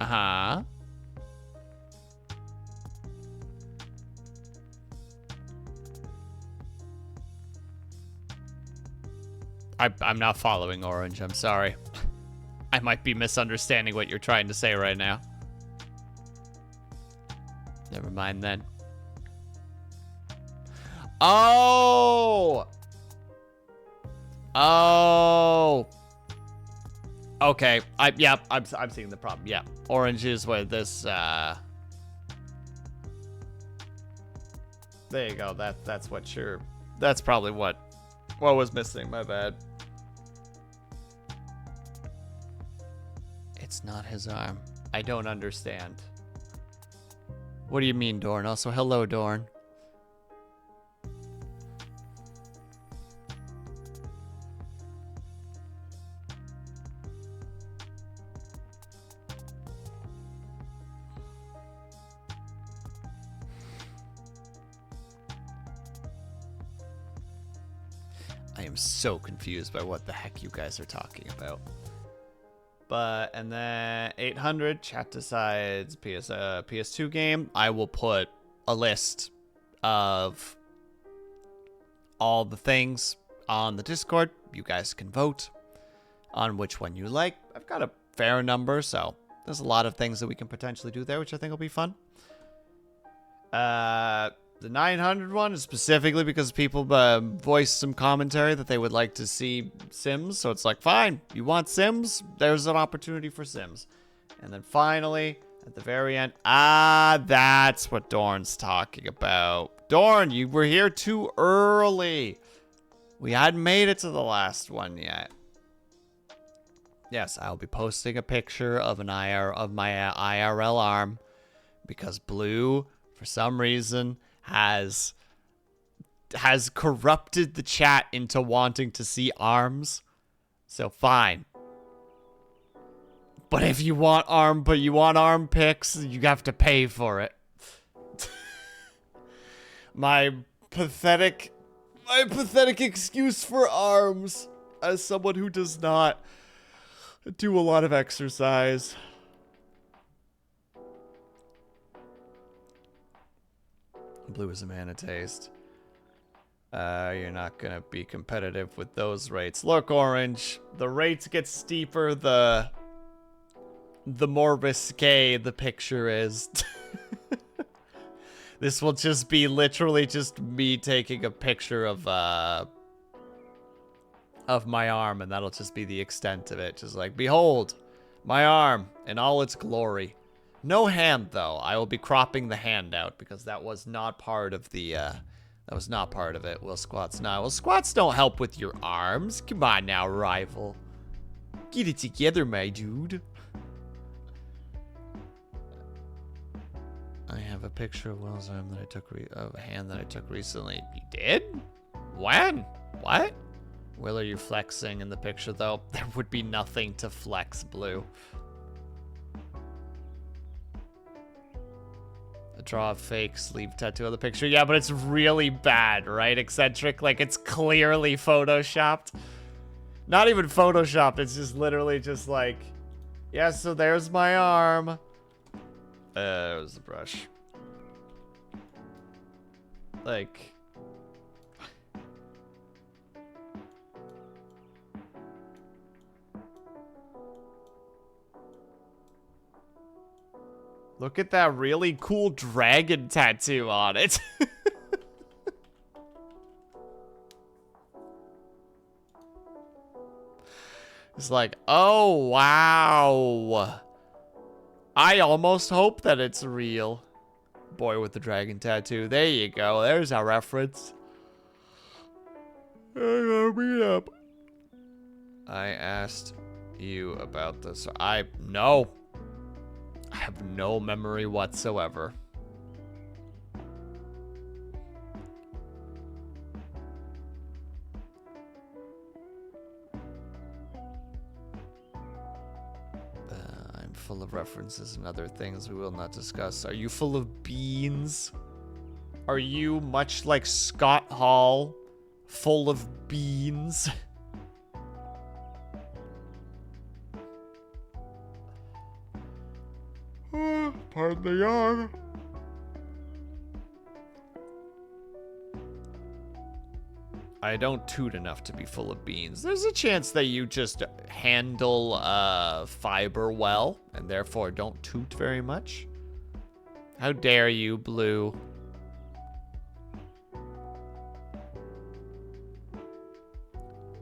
Uh-huh. I'm not following Orange, I'm sorry. I might be misunderstanding what you're trying to say right now. Never mind then. Oh! Oh! Okay, I'm seeing the problem. Yeah, orange is what this, there you go, that's what you're, that's probably what was missing, my bad. It's not his arm. I don't understand. What do you mean, Dorn? Also, hello, Dorn. I am so confused by what the heck you guys are talking about. But, and then 800, chat decides PS2 game. I will put a list of all the things on the Discord. You guys can vote on which one you like. I've got a fair number, so there's a lot of things that we can potentially do there, which I think will be fun. The 900 one is specifically because people voiced some commentary that they would like to see Sims. So it's like, fine, you want Sims? There's an opportunity for Sims. And then finally, at the very end, that's what Dorn's talking about. Dorn, you were here too early. We hadn't made it to the last one yet. Yes, I'll be posting a picture of my IRL arm because Blue, for some reason, has corrupted the chat into wanting to see arms. So fine. But if you want arm pics, you have to pay for it. my pathetic excuse for arms as someone who does not do a lot of exercise. Blue is a man of taste. You're not gonna be competitive with those rates. Look, Orange, the rates get steeper, the more risque the picture is. This will just be literally just me taking a picture of my arm, and that'll just be the extent of it. Just like, behold, my arm in all its glory. No hand, though. I will be cropping the hand out because that was not part of the, that was not part of it. Will squats not. Well, squats don't help with your arms. Come on now, rival. Get it together, my dude. I have a picture of Will's arm that I took, of a hand that I took recently. You did? When? What? Will, are you flexing in the picture, though? There would be nothing to flex, Blue. Draw a fake sleeve tattoo of the picture. Yeah, but it's really bad, right? Eccentric. Like, it's clearly photoshopped. Not even photoshopped. It's just literally just like, yeah, so there's my arm. There's the brush. Like, look at that really cool dragon tattoo on it. It's like, oh, wow. I almost hope that it's real. Boy with the dragon tattoo. There you go. There's our reference. Meet up. I asked you about this. No. I have no memory whatsoever. I'm full of references and other things we will not discuss. Are you full of beans? Are you, much like Scott Hall, full of beans? Pardon the yawn. I don't toot enough to be full of beans. There's a chance that you just handle fiber well, and therefore don't toot very much. How dare you, Blue?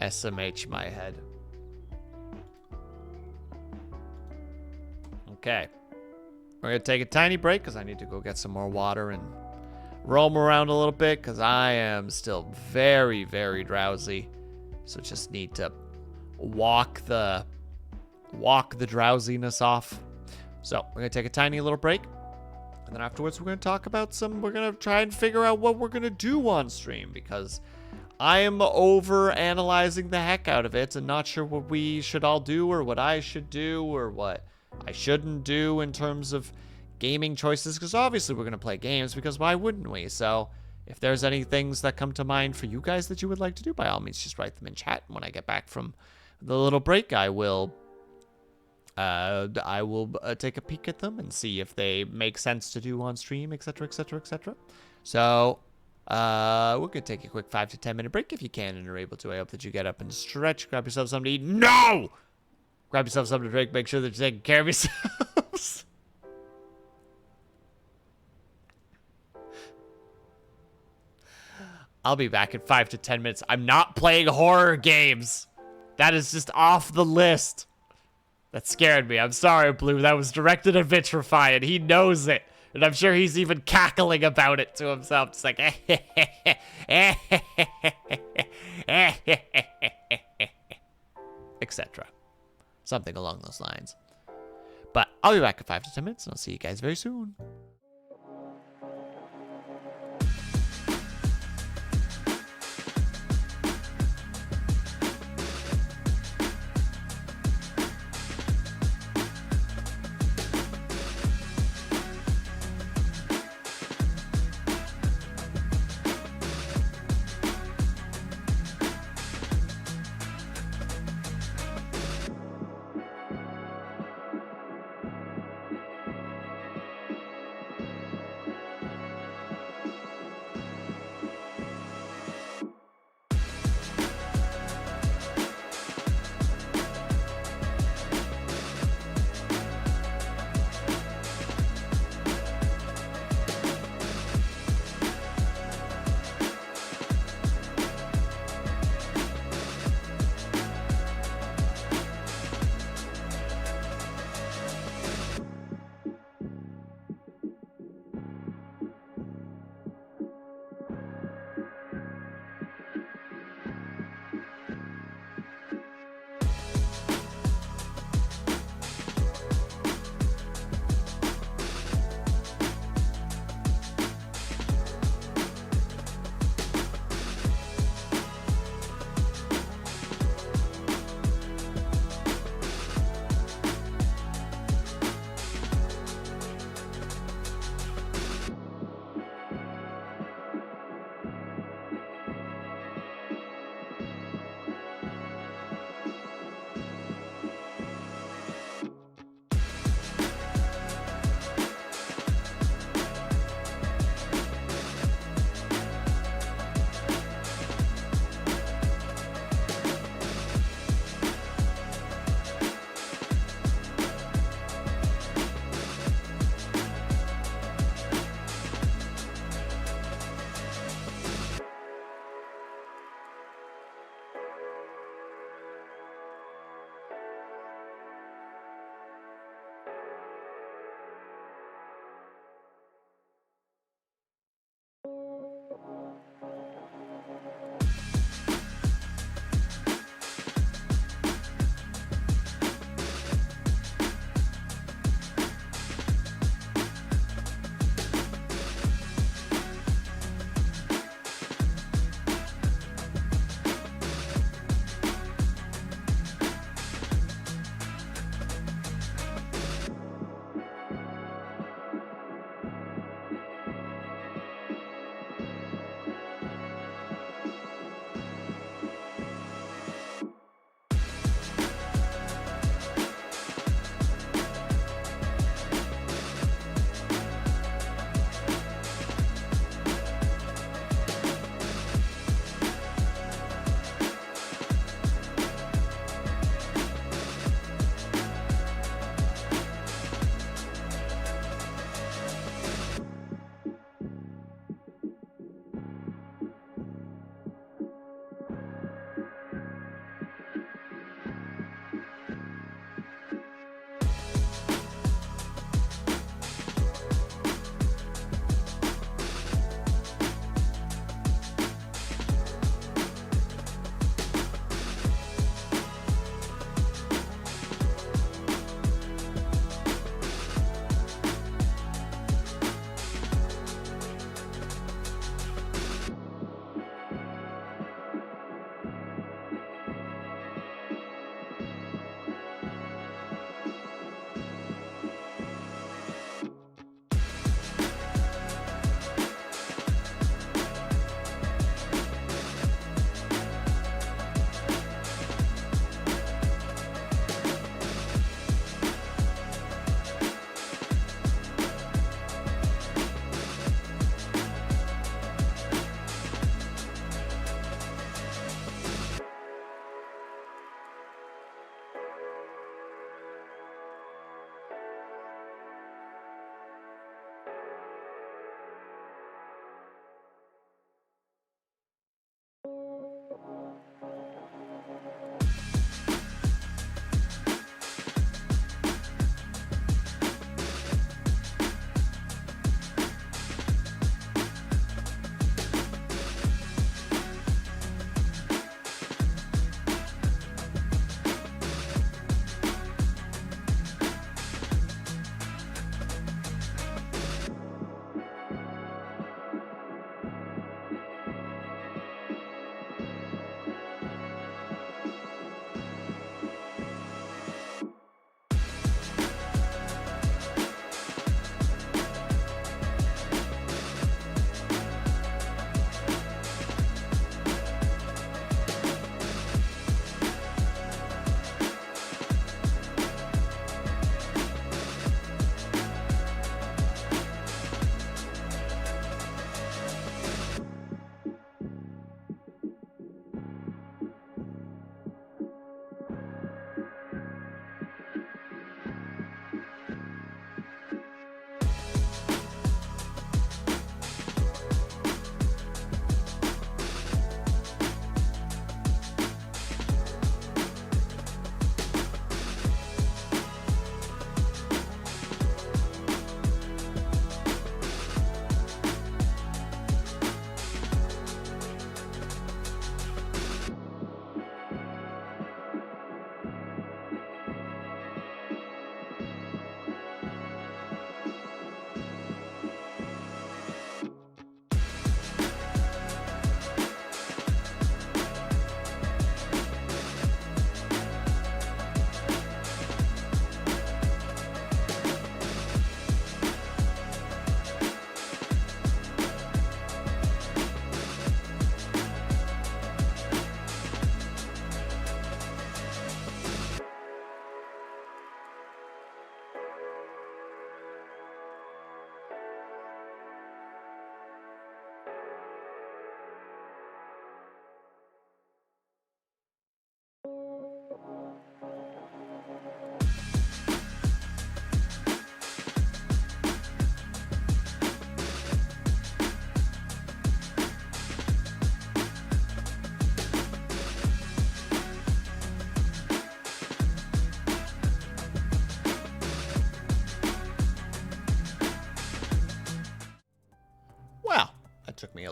SMH my head. Okay. We're going to take a tiny break because I need to go get some more water and roam around a little bit because I am still very, very drowsy. So just need to walk the drowsiness off. So we're going to take a tiny little break. And then afterwards, we're going to talk about we're going to try and figure out what we're going to do on stream because I am over analyzing the heck out of it and not sure what we should all do or what I should do or what I shouldn't do in terms of gaming choices, because obviously we're going to play games, because why wouldn't we? So if there's any things that come to mind for you guys that you would like to do, by all means, just write them in chat. And when I get back from the little break, I will take a peek at them and see if they make sense to do on stream, etc., etc., etc. So we're going to take a quick 5 to 10 minute break if you can and are able to. I hope that you get up and stretch, grab yourself something to eat. No! Grab yourself something to drink. Make sure that you're taking care of yourselves. I'll be back in 5 to 10 minutes. I'm not playing horror games. That is just off the list. That scared me. I'm sorry, Blue. That was directed at Vitrify, and he knows it. And I'm sure he's even cackling about it to himself. It's like, etc. Something along those lines. But I'll be back in 5 to 10 minutes, and I'll see you guys very soon.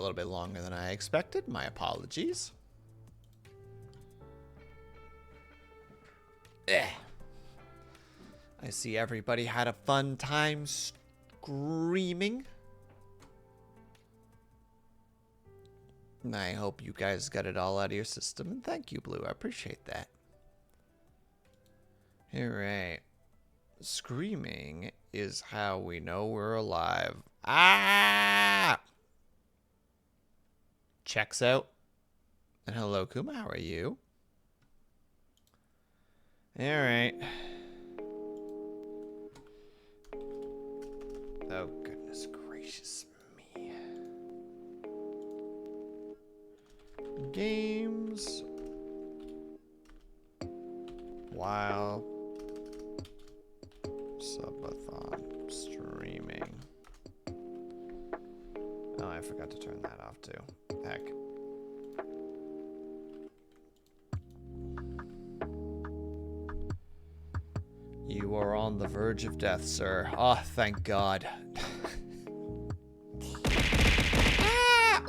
little bit longer than I expected. My apologies. I see everybody had a fun time screaming. I hope you guys got it all out of your system, and thank you, Blue. I appreciate that. Alright. Screaming is how we know we're alive. Ah! Checks out. And hello, Kuma. How are you? Alright. Oh, goodness gracious me. Games. While subathon streaming. Oh, I forgot to turn that off too. Heck. You are on the verge of death, sir. Oh, thank God. Ah!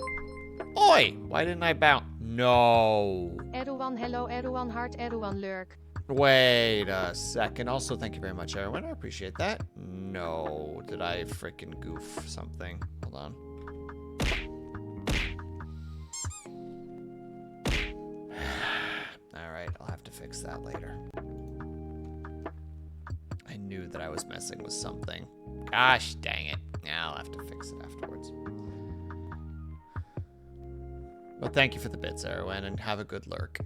Oi! Why didn't I bounce? No. Everyone, hello, everyone, heart, everyone, lurk. Wait a second. Also, thank you very much, Erwin. I appreciate that. No. Did I freaking goof something? Hold on. Alright, I'll have to fix that later. I knew that I was messing with something. Gosh dang it. Now I'll have to fix it afterwards. Well, thank you for the bits, Erwin, and have a good lurk.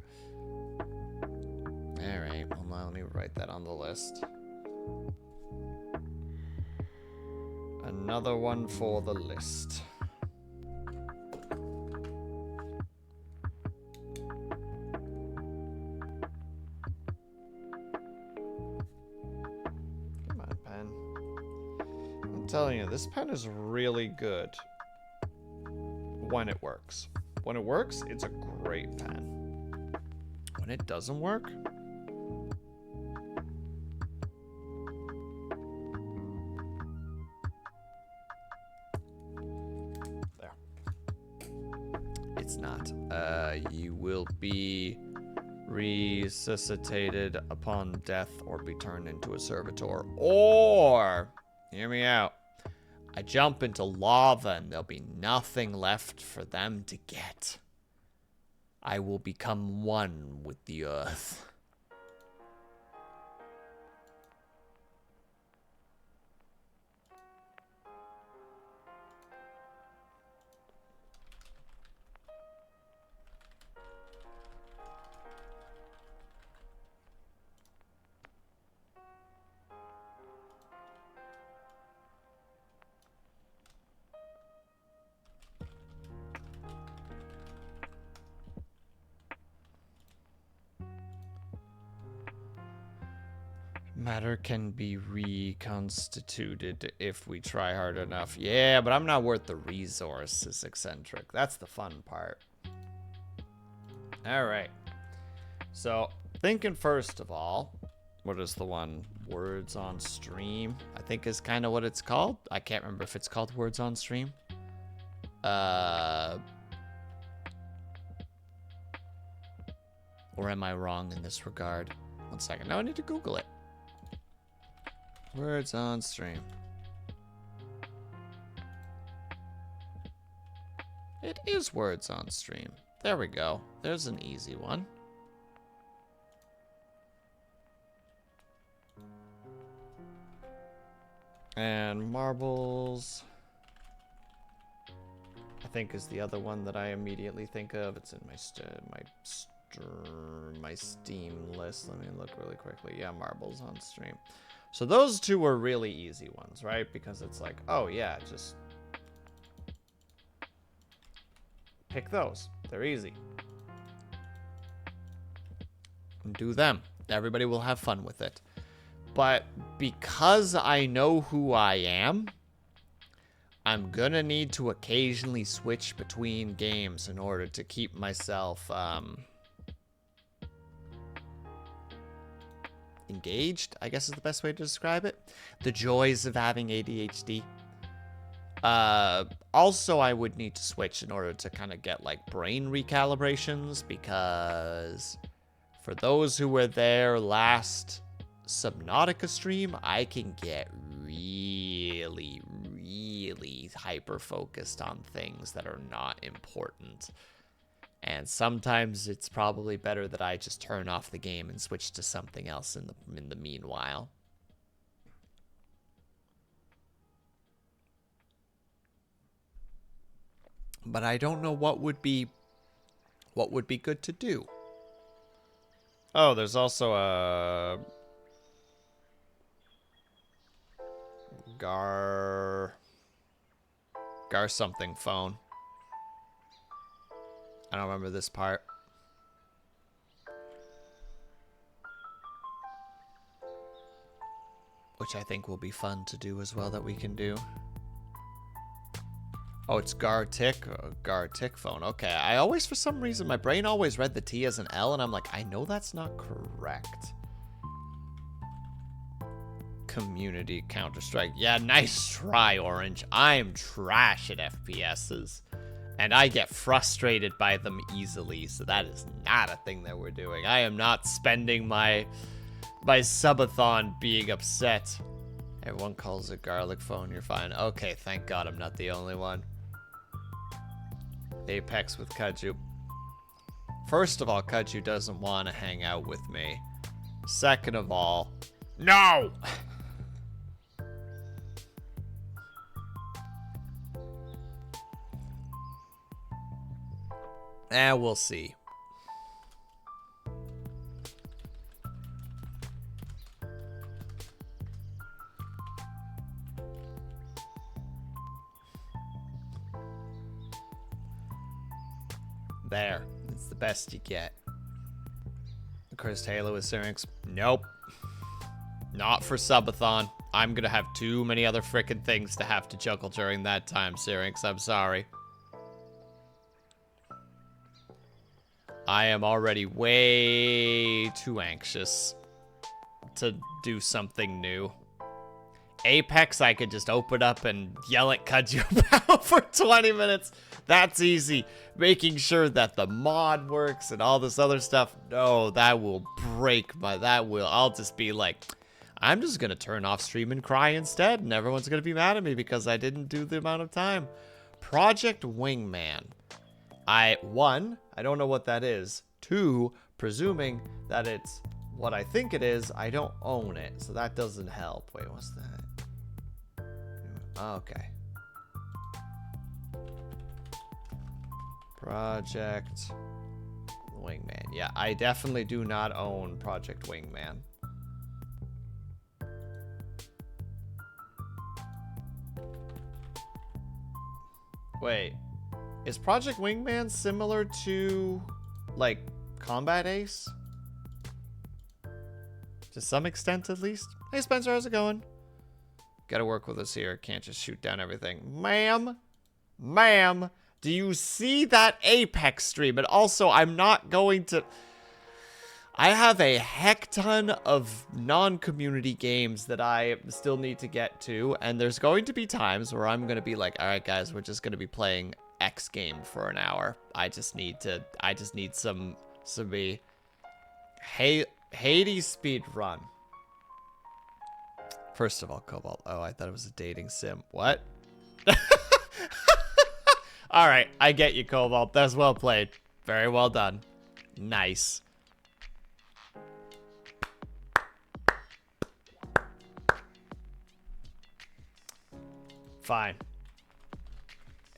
Alright, well, let me write that on the list. Another one for the list. Come on, pen. I'm telling you, this pen is really good when it works. When it works, it's a great pen. When it doesn't work, there. It's not. You will be resuscitated upon death or be turned into a servitor. Or, hear me out, I jump into lava and there'll be nothing left for them to get. I will become one with the earth. Matter can be reconstituted if we try hard enough. Yeah, but I'm not worth the resources, eccentric. That's the fun part. Alright. So, thinking first of all, what is the one? Words on Stream, I think is kind of what it's called. I can't remember if it's called Words on Stream. Or am I wrong in this regard? One second. Now I need to Google it. Words on Stream. It is Words on Stream. There we go. There's an easy one. And marbles, I think, is the other one that I immediately think of. It's in my Steam list. Let me look really quickly. Yeah, marbles on Stream. So those two were really easy ones, right? Because it's like, oh yeah, just pick those. They're easy. And do them. Everybody will have fun with it. But because I know who I am, I'm gonna need to occasionally switch between games in order to keep myself engaged, I guess is the best way to describe it. The joys of having ADHD. Also, I would need to switch in order to kind of get, like, brain recalibrations, because for those who were there last Subnautica stream, I can get really, really hyper-focused on things that are not important. And sometimes it's probably better that I just turn off the game and switch to something else in the meanwhile. But I don't know what would be good to do. Oh, there's also a Gar something phone. I don't remember this part. Which I think will be fun to do as well, that we can do. Oh, it's Gar-Tick phone. Okay, I always, for some reason, my brain always read the T as an L, and I'm like, I know that's not correct. Community Counter-Strike. Yeah, nice try, Orange. I'm trash at FPSs. And I get frustrated by them easily, so that is not a thing that we're doing. I am not spending my subathon being upset. Everyone calls it garlic phone, you're fine. Okay, thank God I'm not the only one. Apex with Kaju. First of all, Kaju doesn't want to hang out with me. Second of all, no! We'll see. There. It's the best you get. Cursed Halo is Syrinx. Nope. Not for subathon. I'm gonna have too many other frickin' things to have to juggle during that time, Syrinx. I'm sorry. I am already way too anxious to do something new. Apex, I could just open up and yell at Kaju about for 20 minutes. That's easy. Making sure that the mod works and all this other stuff. No, that will break my... I'll just be like, I'm just going to turn off stream and cry instead. And everyone's going to be mad at me because I didn't do the amount of time. Project Wingman. One, I don't know what that is. Two, presuming that it's what I think it is, I don't own it. So that doesn't help. Wait, what's that? Okay. Project Wingman. Yeah, I definitely do not own Project Wingman. Wait. Is Project Wingman similar to, like, Combat Ace? To some extent, at least. Hey, Spencer, how's it going? Gotta work with us here. Can't just shoot down everything. Ma'am, do you see that Apex stream? And also, I'm not going to... I have a heck ton of non-community games that I still need to get to, and there's going to be times where I'm going to be like, all right, guys, we're just going to be playing X game for an hour. I just need some Hades speed run. First of all, Cobalt. Oh, I thought it was a dating sim. What? All right, I get you, Cobalt. That's well played. Very well done. Nice. Fine.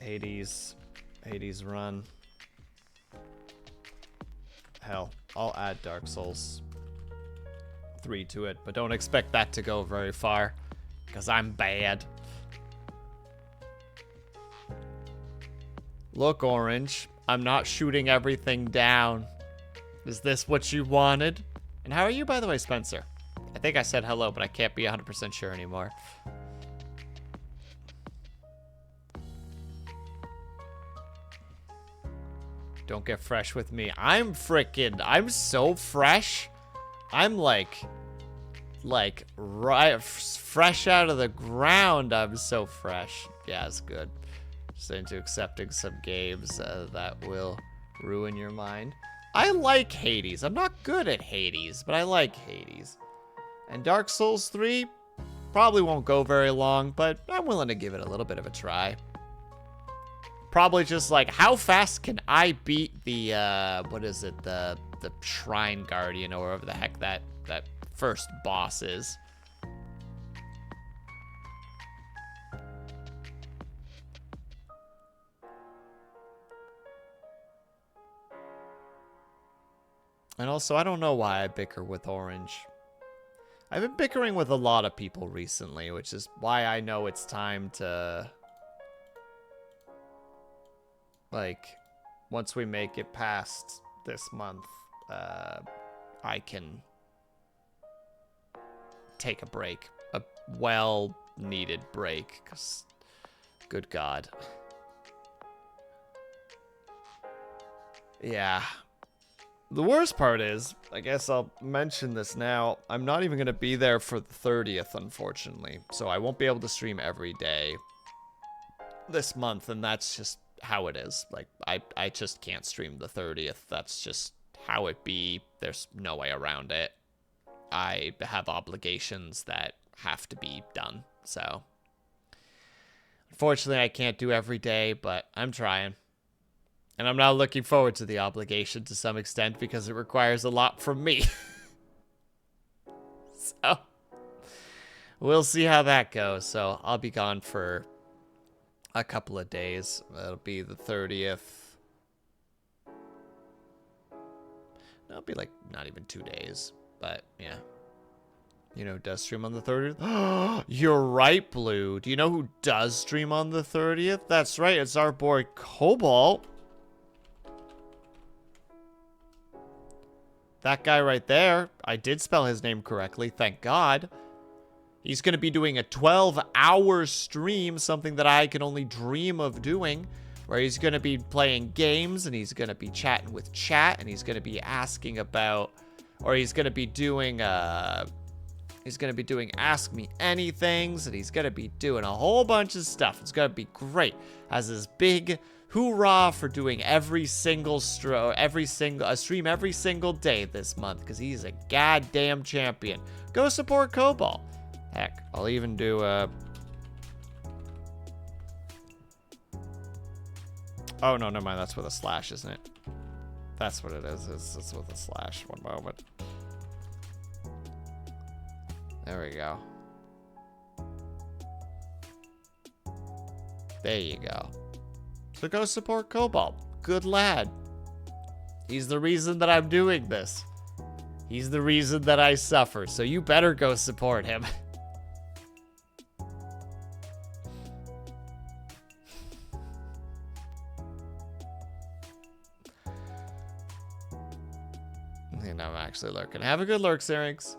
Hades run. Hell, I'll add Dark Souls 3 to it, but don't expect that to go very far, because I'm bad. Look, Orange, I'm not shooting everything down. Is this what you wanted? And how are you, by the way, Spencer? I think I said hello, but I can't be 100% sure anymore. Don't get fresh with me. I'm so fresh. I'm like like right fresh out of the ground. I'm so fresh. Yeah, it's good. Just into accepting some games that will ruin your mind. I like Hades. I'm not good at Hades, but I like Hades. And Dark Souls 3 probably won't go very long, but I'm willing to give it a little bit of a try. Probably just like, how fast can I beat the, what is it, the Shrine Guardian or whatever the heck that first boss is. And also, I don't know why I bicker with Orange. I've been bickering with a lot of people recently, which is why I know it's time to... Like, once we make it past this month, I can take a break. A well-needed break, because... Good God. Yeah. The worst part is, I guess I'll mention this now, I'm not even going to be there for the 30th, unfortunately. So I won't be able to stream every day this month, and that's just how it is. Like, I just can't stream the 30th. That's just how it be. There's no way around it. I have obligations that have to be done, so... Unfortunately, I can't do every day, but I'm trying. And I'm not looking forward to the obligation to some extent because it requires a lot from me. So, we'll see how that goes. So, I'll be gone for a couple of days. It'll be the 30th. It'll be like not even 2 days, but yeah. You know who does stream on the 30th? You're right, Blue. Do you know who does stream on the 30th? That's right, it's our boy Cobalt. That guy right there. I did spell his name correctly, thank God. He's going to be doing a 12-hour stream, something that I can only dream of doing, where he's going to be playing games, and he's going to be chatting with chat, and he's going to be asking about, or he's going to be doing, Ask Me Anythings, and he's going to be doing a whole bunch of stuff. It's going to be great. Has this big hoorah for doing every single stream every single day this month, because he's a goddamn champion. Go support Cobalt. Heck, I'll even do a... Oh, no, never mind. That's with a slash, isn't it? That's what it is. It's with a slash. One moment. There we go. There you go. So go support Cobalt. Good lad. He's the reason that I'm doing this. He's the reason that I suffer. So you better go support him. And I'm actually lurking. Have a good lurk, Syrinx.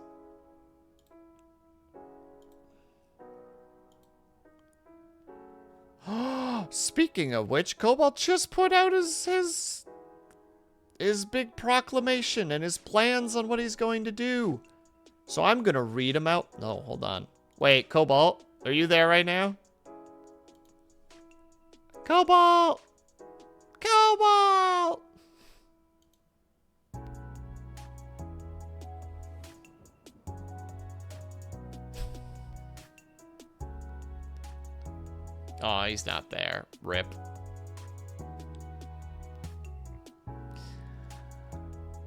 Speaking of which, Cobalt just put out his big proclamation and his plans on what he's going to do. So I'm gonna read them out. No, hold on. Wait, Cobalt, are you there right now? Cobalt! Cobalt! Oh, he's not there. Rip.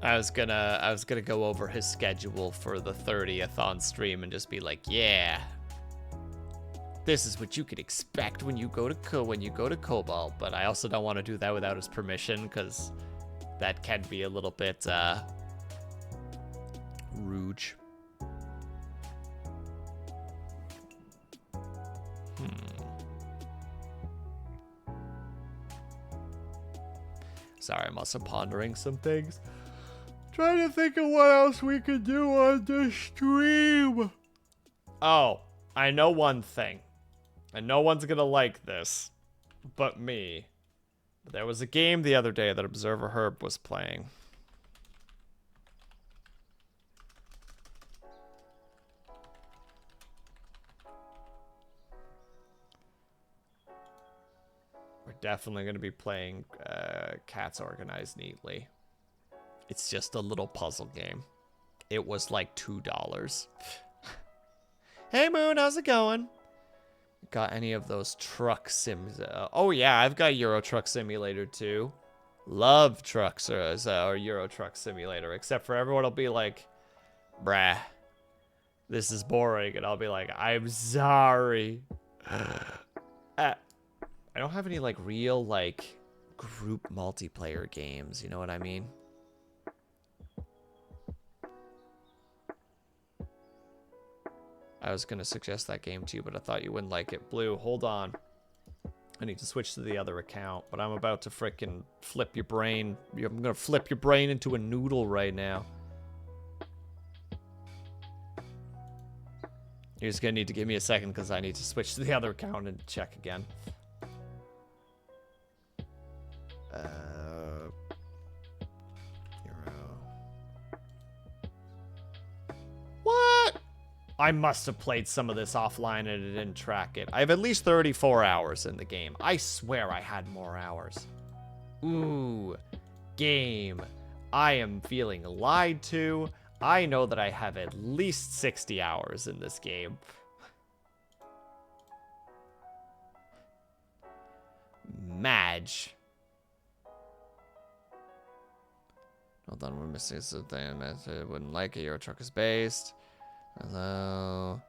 I was gonna go over his schedule for the 30th on stream and just be like, yeah, this is what you could expect when you go to Cobalt. But I also don't want to do that without his permission, because that can be a little bit rude. Sorry, I'm also pondering some things. Trying to think of what else we could do on the stream. Oh, I know one thing. And no one's gonna like this, but me. There was a game the other day that Observer Herb was playing. definitely going to be playing Cats Organized Neatly. It's just a little puzzle game. It was like $2. Hey, Moon, how's it going? Got any of those truck sims? Oh, yeah, I've got Euro Truck Simulator, too. Love trucks or Euro Truck Simulator, except for everyone will be like, bruh, this is boring. And I'll be like, I'm sorry. I don't have any, like, real, like, group multiplayer games. You know what I mean? I was going to suggest that game to you, but I thought you wouldn't like it. Blue, hold on. I need to switch to the other account, but I'm about to frickin' flip your brain. I'm going to flip your brain into a noodle right now. You're just going to need to give me a second because I need to switch to the other account and check again. What? I must have played some of this offline and it didn't track it. I have at least 34 hours in the game. I swear I had more hours. Ooh, game. I am feeling lied to. I know that I have at least 60 hours in this game. Madge. Hold on, we're missing something. I wouldn't like it. Euro Truck is based. Hello.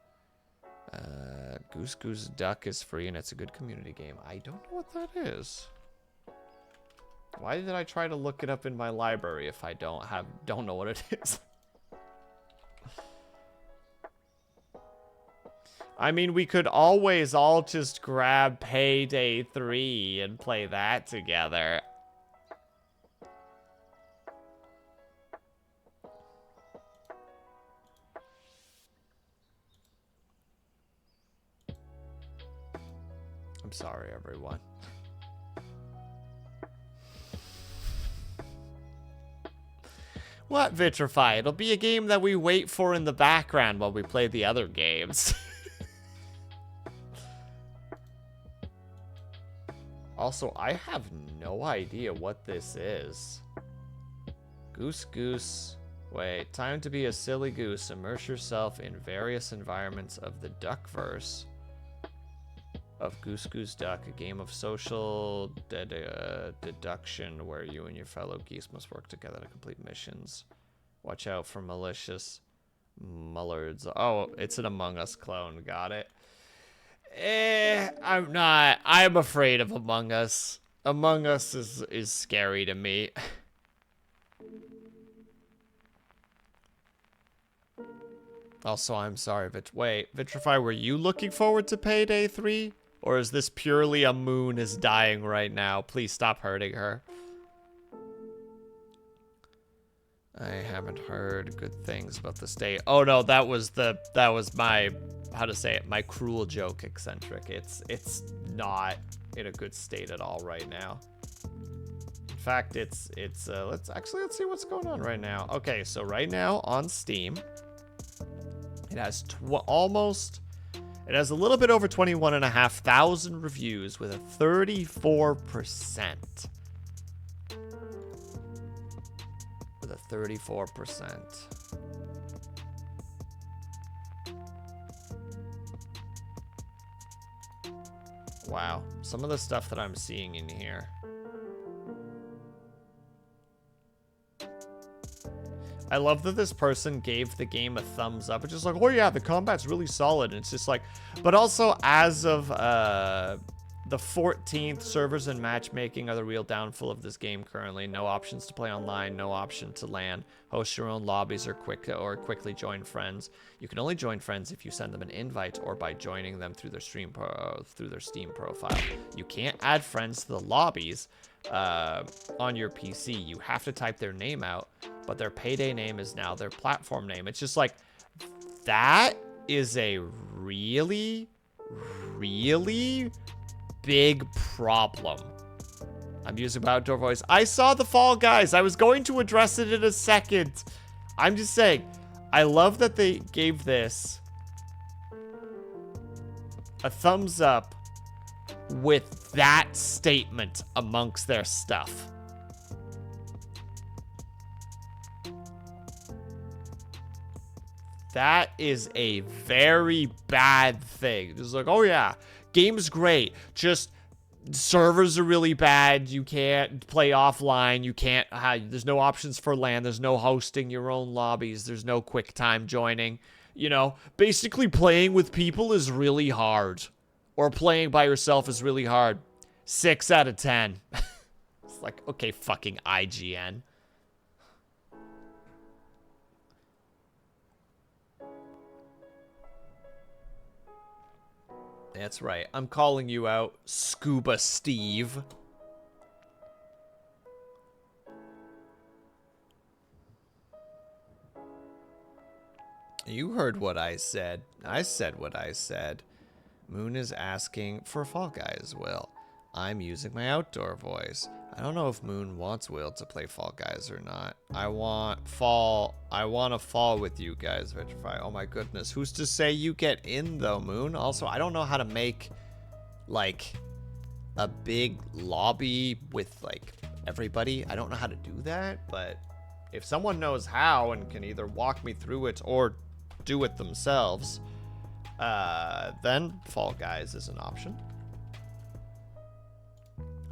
Goose Goose Duck is free and it's a good community game. I don't know what that is. Why did I try to look it up in my library if I don't know what it is? I mean, we could always all just grab Payday 3 and play that together. I'm sorry, everyone. What, Vitrify? It'll be a game that we wait for in the background while we play the other games. Also, I have no idea what this is. Goose Goose. Wait, time to be a silly goose. Immerse yourself in various environments of the Duckverse. Of Goose Goose Duck, a game of social deduction where you and your fellow geese must work together to complete missions. Watch out for malicious mullards. Oh, it's an Among Us clone. Got it. I'm not. I'm afraid of Among Us. Among Us is scary to me. Also, I'm sorry, wait, Vitrify, were you looking forward to Payday 3? Or is this purely a Moon is dying right now? Please stop hurting her. I haven't heard good things about the state. Oh no, that was my, how to say it, my cruel joke, Eccentric. It's not in a good state at all right now. In fact, let's see what's going on right now. Okay, so right now on Steam, it has it has a little bit over 21,500 reviews with a 34%. With a 34%. Wow, some of the stuff that I'm seeing in here. I love that this person gave the game a thumbs up. It's just like, oh yeah, the combat's really solid. And it's just like, but also as of the 14th, servers and matchmaking are the real downfall of this game currently. No options to play online, no option to LAN, host your own lobbies or quickly join friends. You can only join friends if you send them an invite or by joining them through their Steam profile. You can't add friends to the lobbies on your PC. You have to type their name out, but their Payday name is now their platform name. It's just like, that is a really, really big problem. I'm using outdoor voice. I saw the Fall Guys. I was going to address it in a second. I'm just saying, I love that they gave this a thumbs up with that statement amongst their stuff. That is a very bad thing. It's like, oh yeah, game's great. Just servers are really bad. You can't play offline. You can't. There's no options for LAN. There's no hosting your own lobbies. There's no quick time joining. You know, basically playing with people is really hard, or playing by yourself is really hard. 6 out of 10. It's like, okay, fucking IGN. That's right. I'm calling you out, Scuba Steve. You heard what I said. I said what I said. Moon is asking for Fall Guys, Will. I'm using my outdoor voice. I don't know if Moon wants Will to play Fall Guys or not. I want to fall with you guys, Vitrify. Oh my goodness. Who's to say you get in though, Moon? Also, I don't know how to make like a big lobby with like everybody. I don't know how to do that, but if someone knows how and can either walk me through it or do it themselves, then Fall Guys is an option.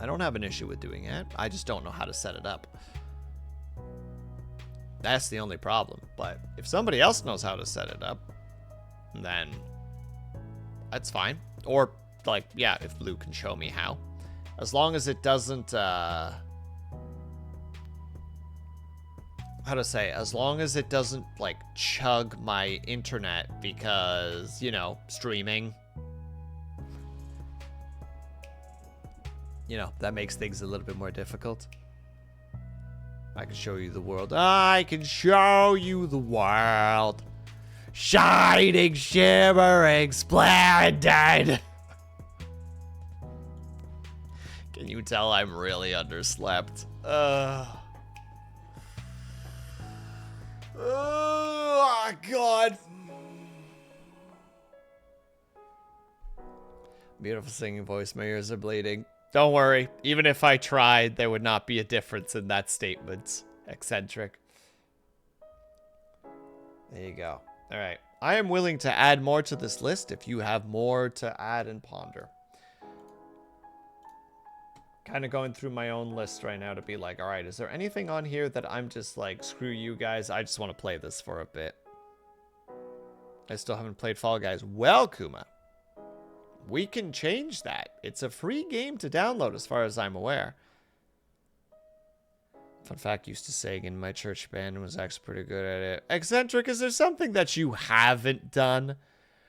I don't have an issue with doing it. I just don't know how to set it up. That's the only problem. But if somebody else knows how to set it up, then that's fine. Or, like, yeah, if Blue can show me how. As long as it doesn't, how to say, as long as it doesn't, like, chug my internet because, you know, streaming. You know, that makes things a little bit more difficult. I can show you the world. I can show you the world. Shining, shimmering, splendid. Can you tell I'm really underslept? Oh, God. Beautiful singing voice. My ears are bleeding. Don't worry. Even if I tried, there would not be a difference in that statement. Eccentric. There you go. All right. I am willing to add more to this list if you have more to add and ponder. Kind of going through my own list right now to be like, all right, is there anything on here that I'm just like, screw you guys, I just want to play this for a bit. I still haven't played Fall Guys. Well, Kuma, we can change that. It's a free game to download as far as I'm aware. Fun fact, used to sing in my church band and was actually pretty good at it. Eccentric, is there something that you haven't done?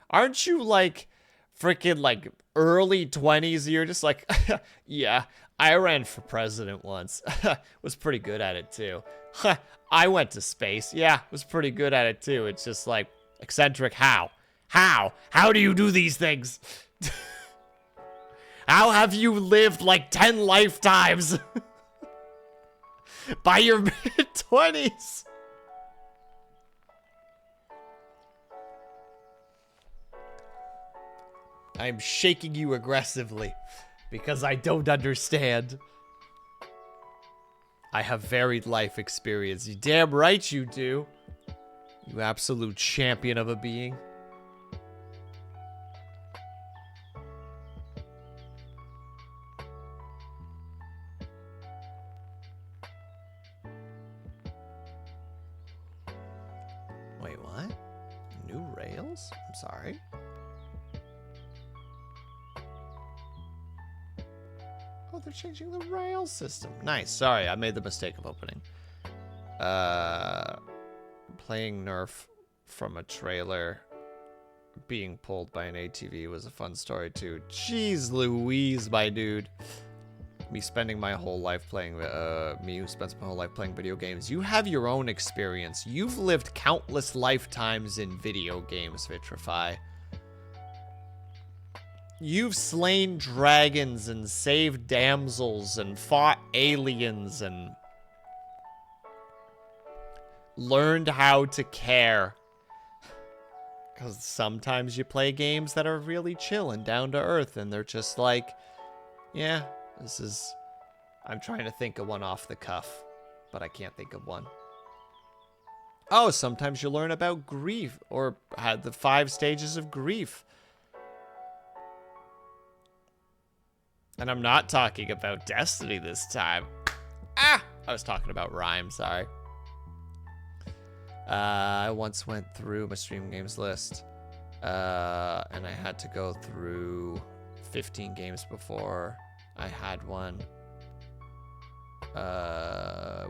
Aren't you like freaking like early 20s? You're just like, yeah, I ran for president once. Was pretty good at it too. I went to space. Yeah, was pretty good at it too. It's just like, Eccentric, how? How do you do these things? How have you lived like 10 lifetimes by your mid-20s? I'm shaking you aggressively because I don't understand. I have varied life experience. You damn right you do. You absolute champion of a being. Wait, what? New rails? I'm sorry. Oh, they're changing the rail system. Nice. Sorry, I made the mistake of opening. Playing Nerf from a trailer being pulled by an ATV was a fun story too. Jeez Louise, my dude. Me spending my whole life playing, me who spends my whole life playing video games. You have your own experience. You've lived countless lifetimes in video games, Vitrify. You've slain dragons and saved damsels and fought aliens and learned how to care. Because sometimes you play games that are really chill and down to earth and they're just like, Yeah, this is... I'm trying to think of one off the cuff, but I can't think of one. Oh, sometimes you learn about grief, or had the 5 stages of grief. And I'm not talking about Destiny this time. Ah! I was talking about Rhyme, sorry. I once went through my stream games list, and I had to go through 15 games before I had one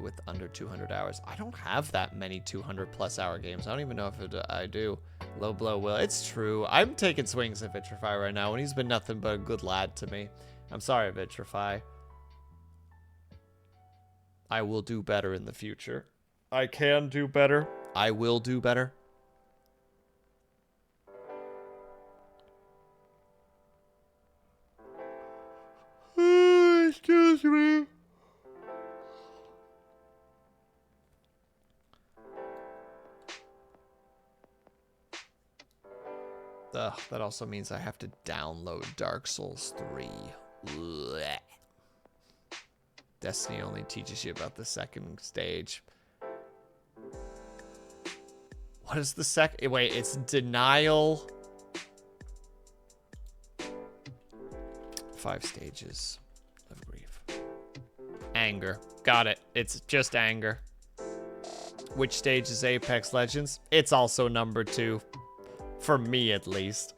with under 200 hours. I don't have that many 200+ hour games. I don't even know if I do. Low blow will. It's true. I'm taking swings at Vitrify right now, and he's been nothing but a good lad to me. I'm sorry, Vitrify. I will do better in the future. I can do better. I will do better. Excuse me. Ugh, that also means I have to download Dark Souls 3. Blech. Destiny only teaches you about the second stage. What is the second? Wait, it's denial. 5 stages of grief. Anger. Got it. It's just anger. Which stage is Apex Legends? It's also number 2. For me, at least.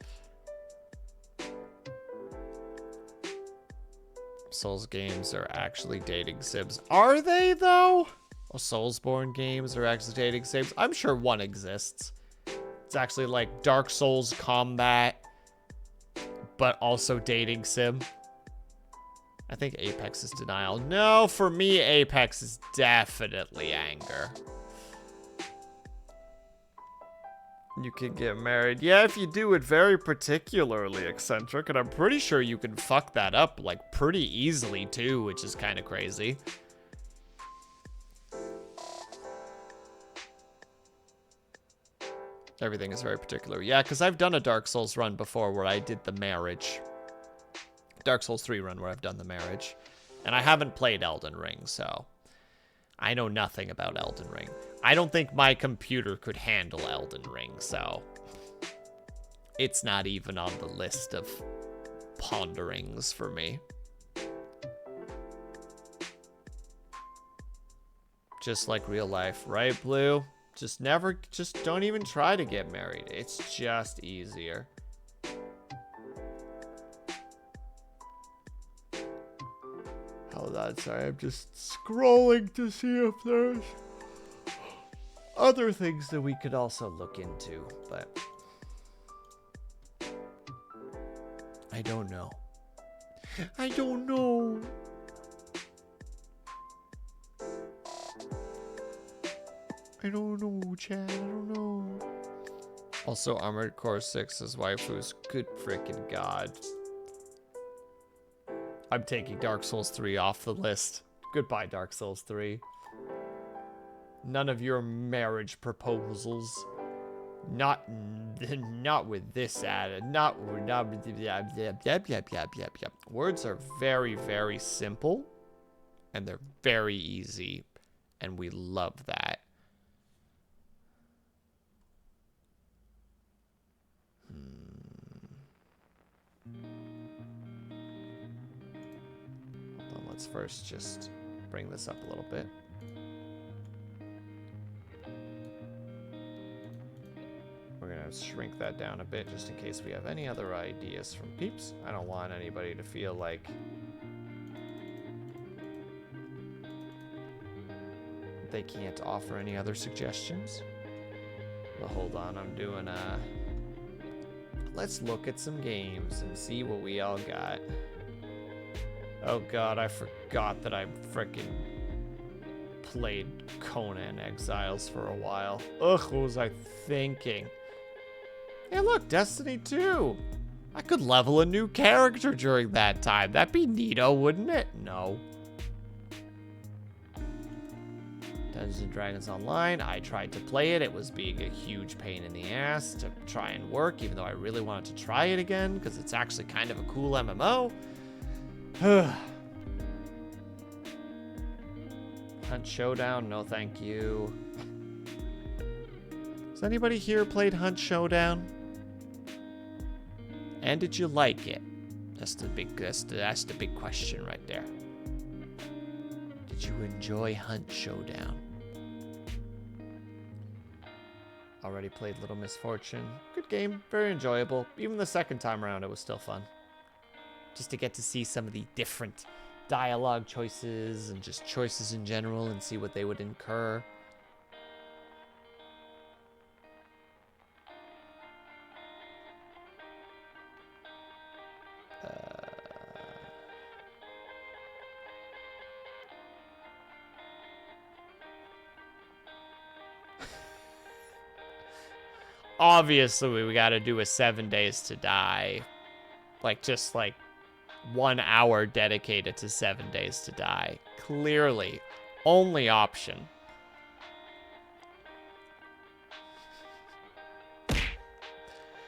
Souls games are actually dating sims. Are they, though? Oh, Soulsborne games are actually dating sims. I'm sure one exists. It's actually like Dark Souls combat, but also dating sim. I think Apex is denial. No, for me, Apex is definitely anger. You can get married. Yeah, if you do it very particularly eccentric, and I'm pretty sure you can fuck that up, like, pretty easily, too, which is kind of crazy. Everything is very particular. Yeah, because I've done a Dark Souls run before where I did the marriage. Dark Souls 3 run where I've done the marriage. And I haven't played Elden Ring, so I know nothing about Elden Ring. I don't think my computer could handle Elden Ring, so it's not even on the list of ponderings for me. Just like real life, right, Blue? Just don't even try to get married. It's just easier. Hold on, sorry, I'm just scrolling to see if there's other things that we could also look into, but I don't know. I don't know. I don't know, Chad. I don't know. Also, Armored Core 6's waifus. Good freaking god. I'm taking Dark Souls 3 off the list. Goodbye, Dark Souls 3. None of your marriage proposals. Not with this added. Not yep. Words are very, very simple. And they're very easy. And we love that. Let's first just bring this up a little bit. We're gonna shrink that down a bit just in case we have any other ideas from peeps. I don't want anybody to feel like they can't offer any other suggestions. But hold on, I'm doing let's look at some games and see what we all got. Oh god, I forgot that I frickin' played Conan Exiles for a while. Ugh, what was I thinking? Hey look, Destiny 2! I could level a new character during that time. That'd be neato, wouldn't it? No. Dungeons & Dragons Online, I tried to play it. It was being a huge pain in the ass to try and work, even though I really wanted to try it again, because it's actually kind of a cool MMO. Hunt Showdown? No, thank you. Has anybody here played Hunt Showdown? And did you like it? That's the big question right there. Did you enjoy Hunt Showdown? Already played Little Misfortune. Good game, very enjoyable. Even the second time around, it was still fun. Just to get to see some of the different dialogue choices and just choices in general and see what they would incur. Obviously, we gotta do a 7 Days to Die. Like, just like 1 hour dedicated to 7 Days to Die. Clearly, only option.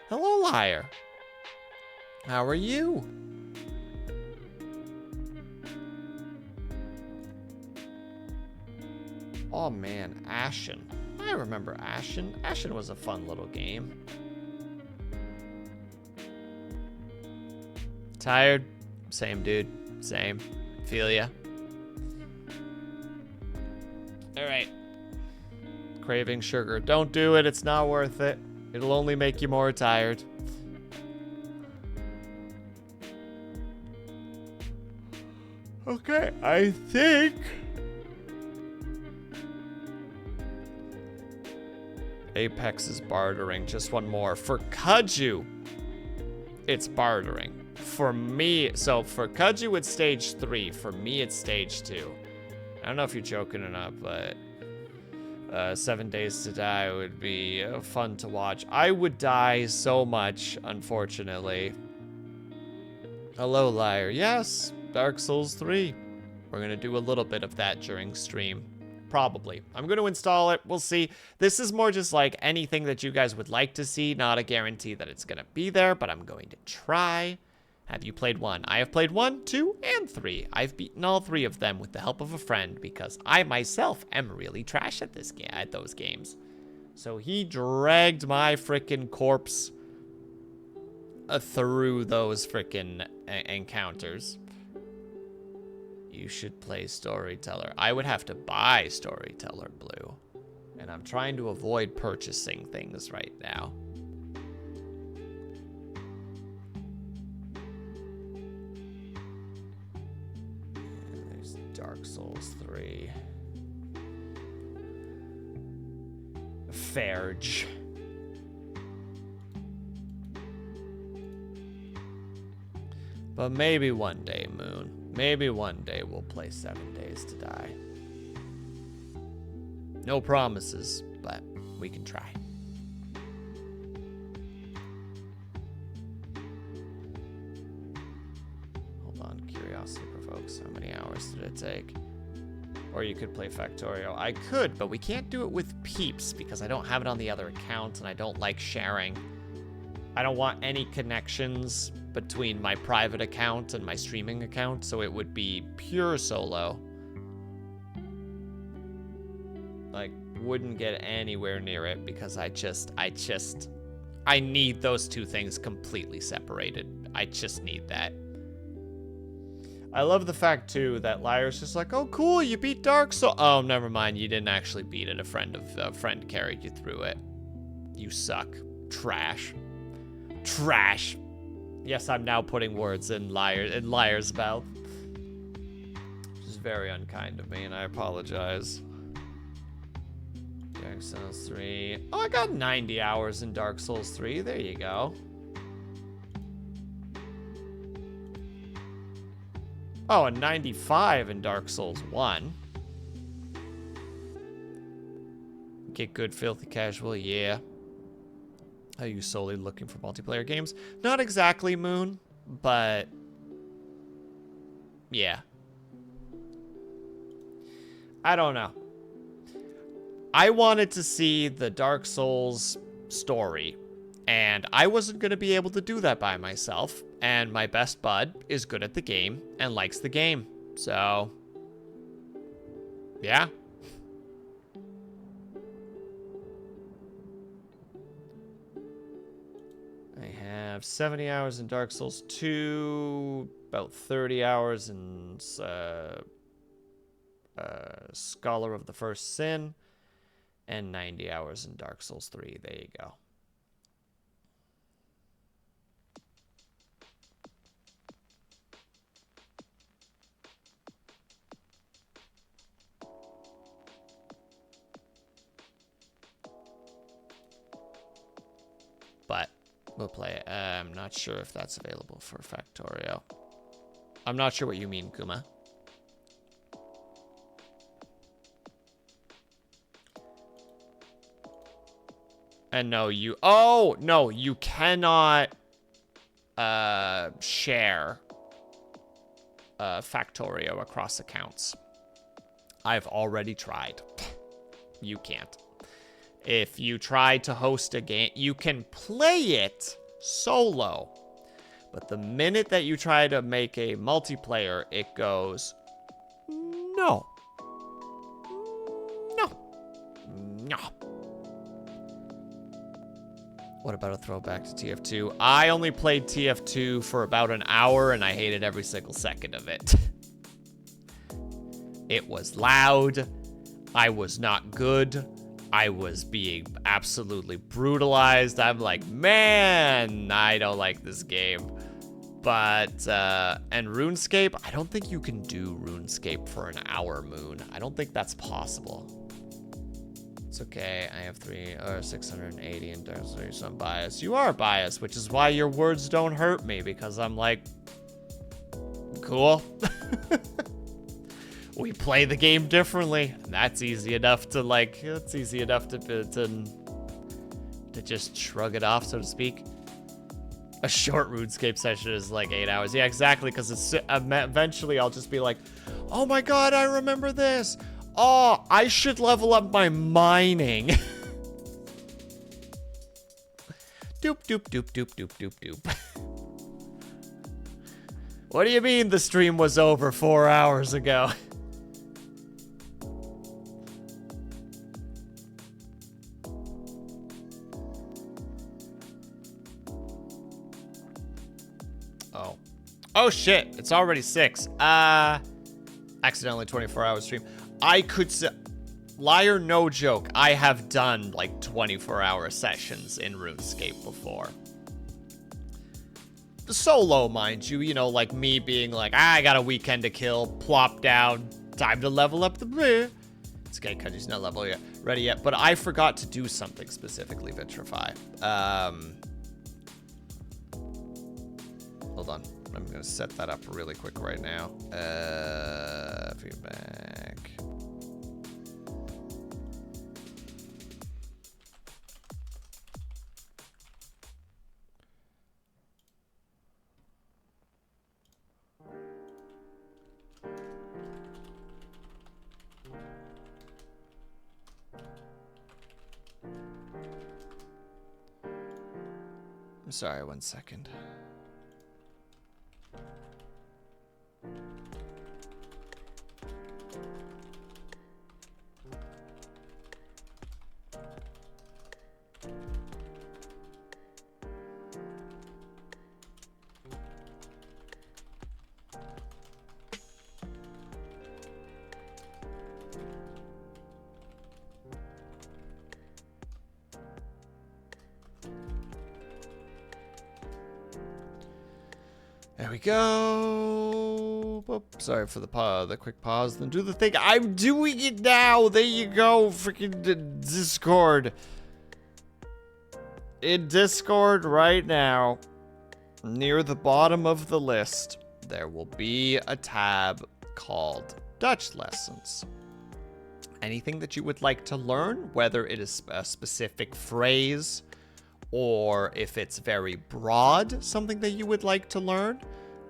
Hello, liar. How are you? Oh man, Ashen. I remember Ashen. Ashen was a fun little game. Tired? Same, dude. Same. Feel ya. Alright. Craving sugar. Don't do it. It's not worth it. It'll only make you more tired. Okay, I think... Apex is bartering. Just one more. For Kudju, it's bartering. For me, so for Kudju, it's stage 3. For me, it's stage 2. I don't know if you're joking or not, but 7 Days to Die would be fun to watch. I would die so much, unfortunately. Hello, liar. Yes, Dark Souls 3. We're going to do a little bit of that during stream. Probably. I'm going to install it. We'll see. This is more just like anything that you guys would like to see. Not a guarantee that it's going to be there, but I'm going to try. Have you played 1? I have played 1, 2, and 3. I've beaten all 3 of them with the help of a friend because I myself am really trash at those games. So he dragged my frickin' corpse through those frickin' encounters. You should play Storyteller. I would have to buy Storyteller Blue. And I'm trying to avoid purchasing things right now. And there's Dark Souls 3. Fairge. But maybe one day, Moon. Maybe one day we'll play 7 Days to Die. No promises, but we can try. Hold on, curiosity provokes. How many hours did it take? Or you could play Factorio. I could, but we can't do it with peeps because I don't have it on the other account and I don't like sharing. I don't want any connections between my private account and my streaming account, so it would be pure solo. Like, wouldn't get anywhere near it because I need those two things completely separated. I just need that. I love the fact, too, that Liar's just like, oh, cool, you beat Dark Souls. Oh, never mind, you didn't actually beat it. A friend carried you through it. You suck. Trash. Trash. Yes, I'm now putting words in Liar's mouth. Which is very unkind of me, and I apologize. Dark Souls 3. Oh, I got 90 hours in Dark Souls 3. There you go. Oh, and 95 in Dark Souls 1. Get good, filthy casual, yeah. Are you solely looking for multiplayer games? Not exactly, Moon, but yeah. I don't know. I wanted to see the Dark Souls story And I wasn't going to be able to do that by myself. And my best bud is good at the game and likes the game. So, yeah. I have 70 hours in Dark Souls 2, about 30 hours in Scholar of the First Sin, and 90 hours in Dark Souls 3. There you go. But we'll play it. I'm not sure if that's available for Factorio. I'm not sure what you mean, Kuma. And no, you... Oh, no, you cannot share Factorio across accounts. I've already tried. You can't. If you try to host a game, you can play it solo. But the minute that you try to make a multiplayer, it goes, no. No. No. What about a throwback to TF2? I only played TF2 for about an hour, and I hated every single second of it. It was loud. I was not good. I was being absolutely brutalized. I'm like, man, I don't like this game. But, and RuneScape, I don't think you can do RuneScape for an hour, Moon. I don't think that's possible. It's okay, I have 680 in Dark Souls, so I'm biased. You are biased, which is why your words don't hurt me, because I'm like, cool. We play the game differently. And that's easy enough to to just shrug it off, so to speak. A short RuneScape session is like 8 hours. Yeah, exactly, because it's eventually I'll just be like, oh my god, I remember this. Oh, I should level up my mining. Doop, doop, doop, doop, doop, doop, doop. What do you mean the stream was over 4 hours ago? Oh shit, it's already 6. Accidentally 24-hour stream. I could say, liar, no joke, I have done like 24-hour sessions in RuneScape before. Solo, mind you, you know, like me being like, I got a weekend to kill, plop down, time to level up the bleh. It's okay, Kaji's not level yet, ready yet, but I forgot to do something specifically, Vitrify. Hold on. I'm gonna set that up really quick right now. Feedback. I'm sorry, 1 second. There we go. Oop, sorry for the quick pause. Then do the thing. I'm doing it now. There you go. Freaking Discord. In Discord right now, near the bottom of the list, there will be a tab called Dutch Lessons. Anything that you would like to learn, whether it is a specific phrase or if it's very broad, something that you would like to learn,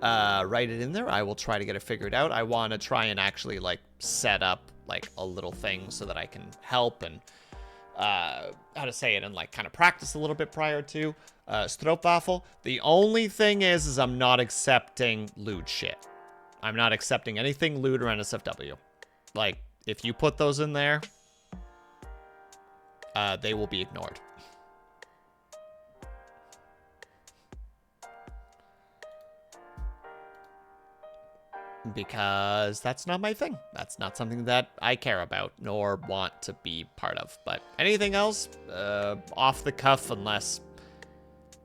write it in there. I will try to get it figured out. I want to try and actually like set up like a little thing so that I can help and how to say it and like kind of practice a little bit prior to Stroopwafel. The only thing is I'm not accepting lewd shit. I'm not accepting anything lewd or NSFW. Like, if you put those in there, they will be ignored. Because that's not my thing. That's not something that I care about nor want to be part of. But anything else, off the cuff, unless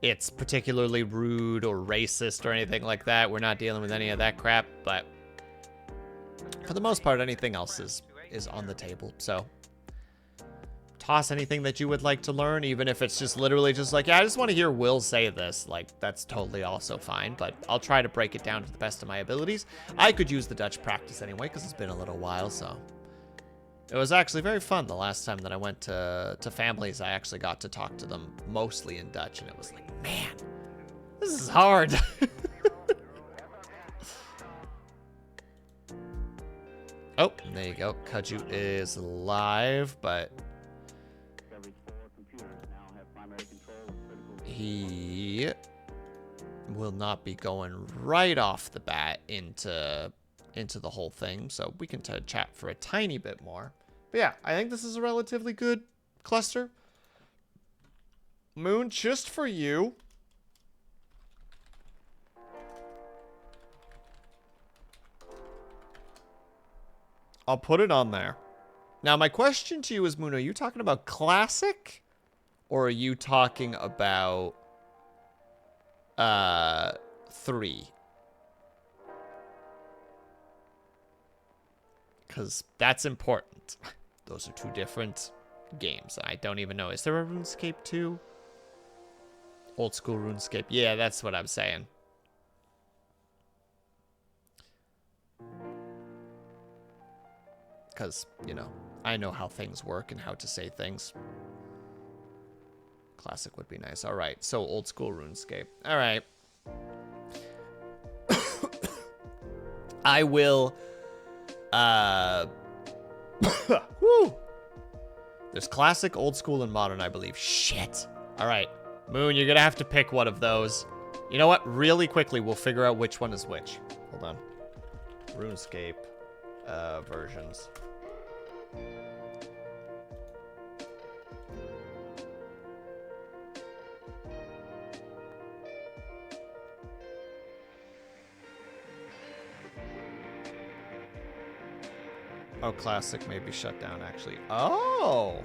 it's particularly rude or racist or anything like that, we're not dealing with any of that crap. But for the most part, anything else is on the table. So toss anything that you would like to learn, even if it's just literally just like, yeah, I just want to hear Will say this. Like, that's totally also fine, but I'll try to break it down to the best of my abilities. I could use the Dutch practice anyway, because it's been a little while, so. It was actually very fun the last time that I went to families. I actually got to talk to them mostly in Dutch, and it was like, man, this is hard. Oh, there you go. Kaju is live, but he will not be going right off the bat into the whole thing, so we can chat for a tiny bit more. But yeah, I think this is a relatively good cluster. Moon, just for you. I'll put it on there. Now, my question to you is, Moon, are you talking about classic? Or are you talking about 3? Because that's important. Those are two different games. I don't even know. Is there a RuneScape 2? Old school RuneScape. Yeah, that's what I'm saying. Because, you know, I know how things work and how to say things. Classic would be nice. All right, so old school RuneScape. All right. I will, woo! There's classic, old school, and modern, I believe. Shit. All right, Moon, you're gonna have to pick one of those. You know what? Really quickly, we'll figure out which one is which. Hold on. RuneScape versions. Oh, classic may be shut down, actually. Oh!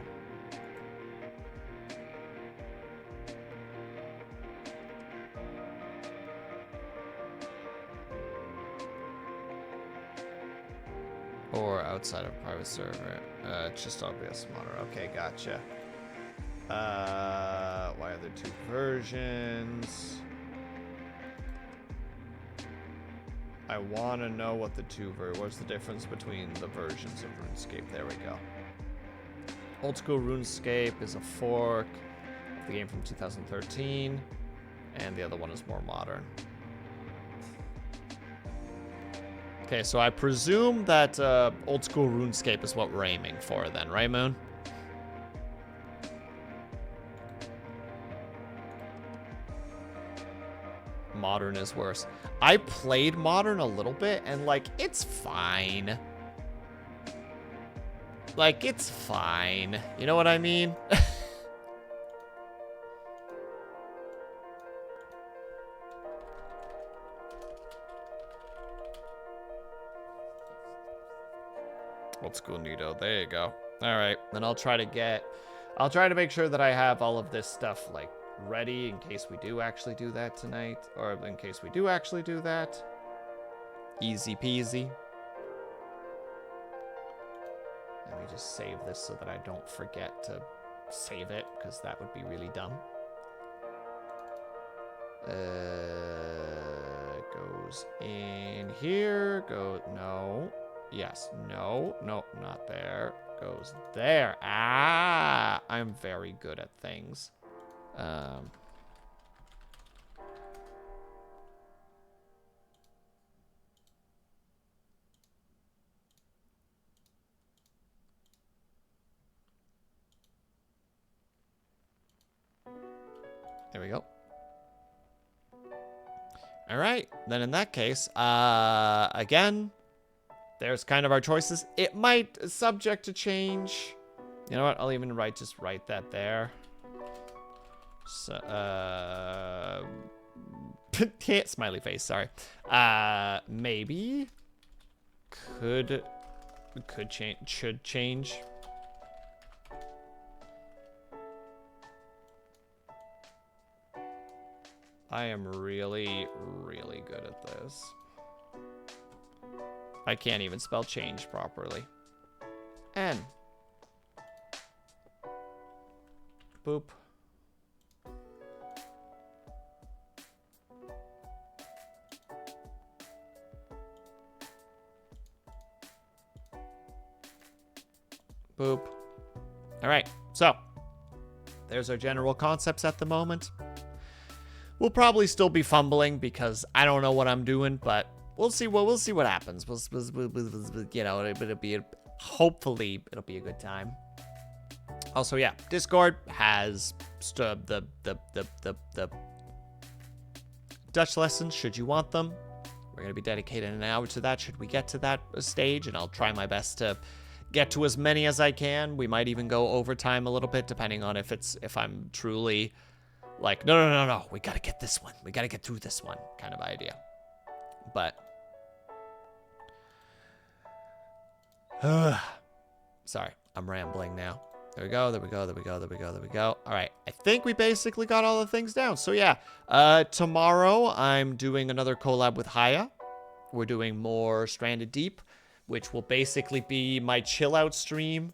Or outside of private server. It's just obvious modder. Okay, gotcha. Why are there 2 versions? I want to know what the what's the difference between the versions of RuneScape. There we go. Old school RuneScape is a fork of the game from 2013, and the other one is more modern. Okay, so I presume that old school RuneScape is what we're aiming for then, right, Moon? Modern is worse. I played Modern a little bit, and, like, it's fine. Like, it's fine. You know what I mean? Old school Nito. There you go. All right. Then I'll try to make sure that I have all of this stuff, like, ready in case we do actually do that tonight, or in case we do actually do that. Easy peasy. Let me just save this so that I don't forget to save it, because that would be really dumb. Goes in here. No. Yes. No. Nope. Not there. Goes there. Ah! I'm very good at things. There we go. All right. Then in that case, again, there's kind of our choices. It might subject to change. You know what? I'll even just write that there. So, smiley face, sorry. Maybe could change, should change. I am really, really good at this. I can't even spell change properly. N. Boop. Boop. All right, so there's our general concepts at the moment. We'll probably still be fumbling because I don't know what I'm doing, but we'll see. We'll see what happens. You know, hopefully it'll be a good time. Also, yeah, Discord has the Dutch lessons. Should you want them, we're gonna be dedicating an hour to that. Should we get to that stage, and I'll try my best to get to as many as I can. We might even go overtime a little bit, depending on if I'm truly like, no, we gotta get this one. We gotta get through this one kind of idea. But, sorry, I'm rambling now. There we go, there we go, there we go, there we go, there we go. All right, I think we basically got all the things down. So yeah, tomorrow I'm doing another collab with Haya. We're doing more Stranded Deep, which will basically be my chill out stream.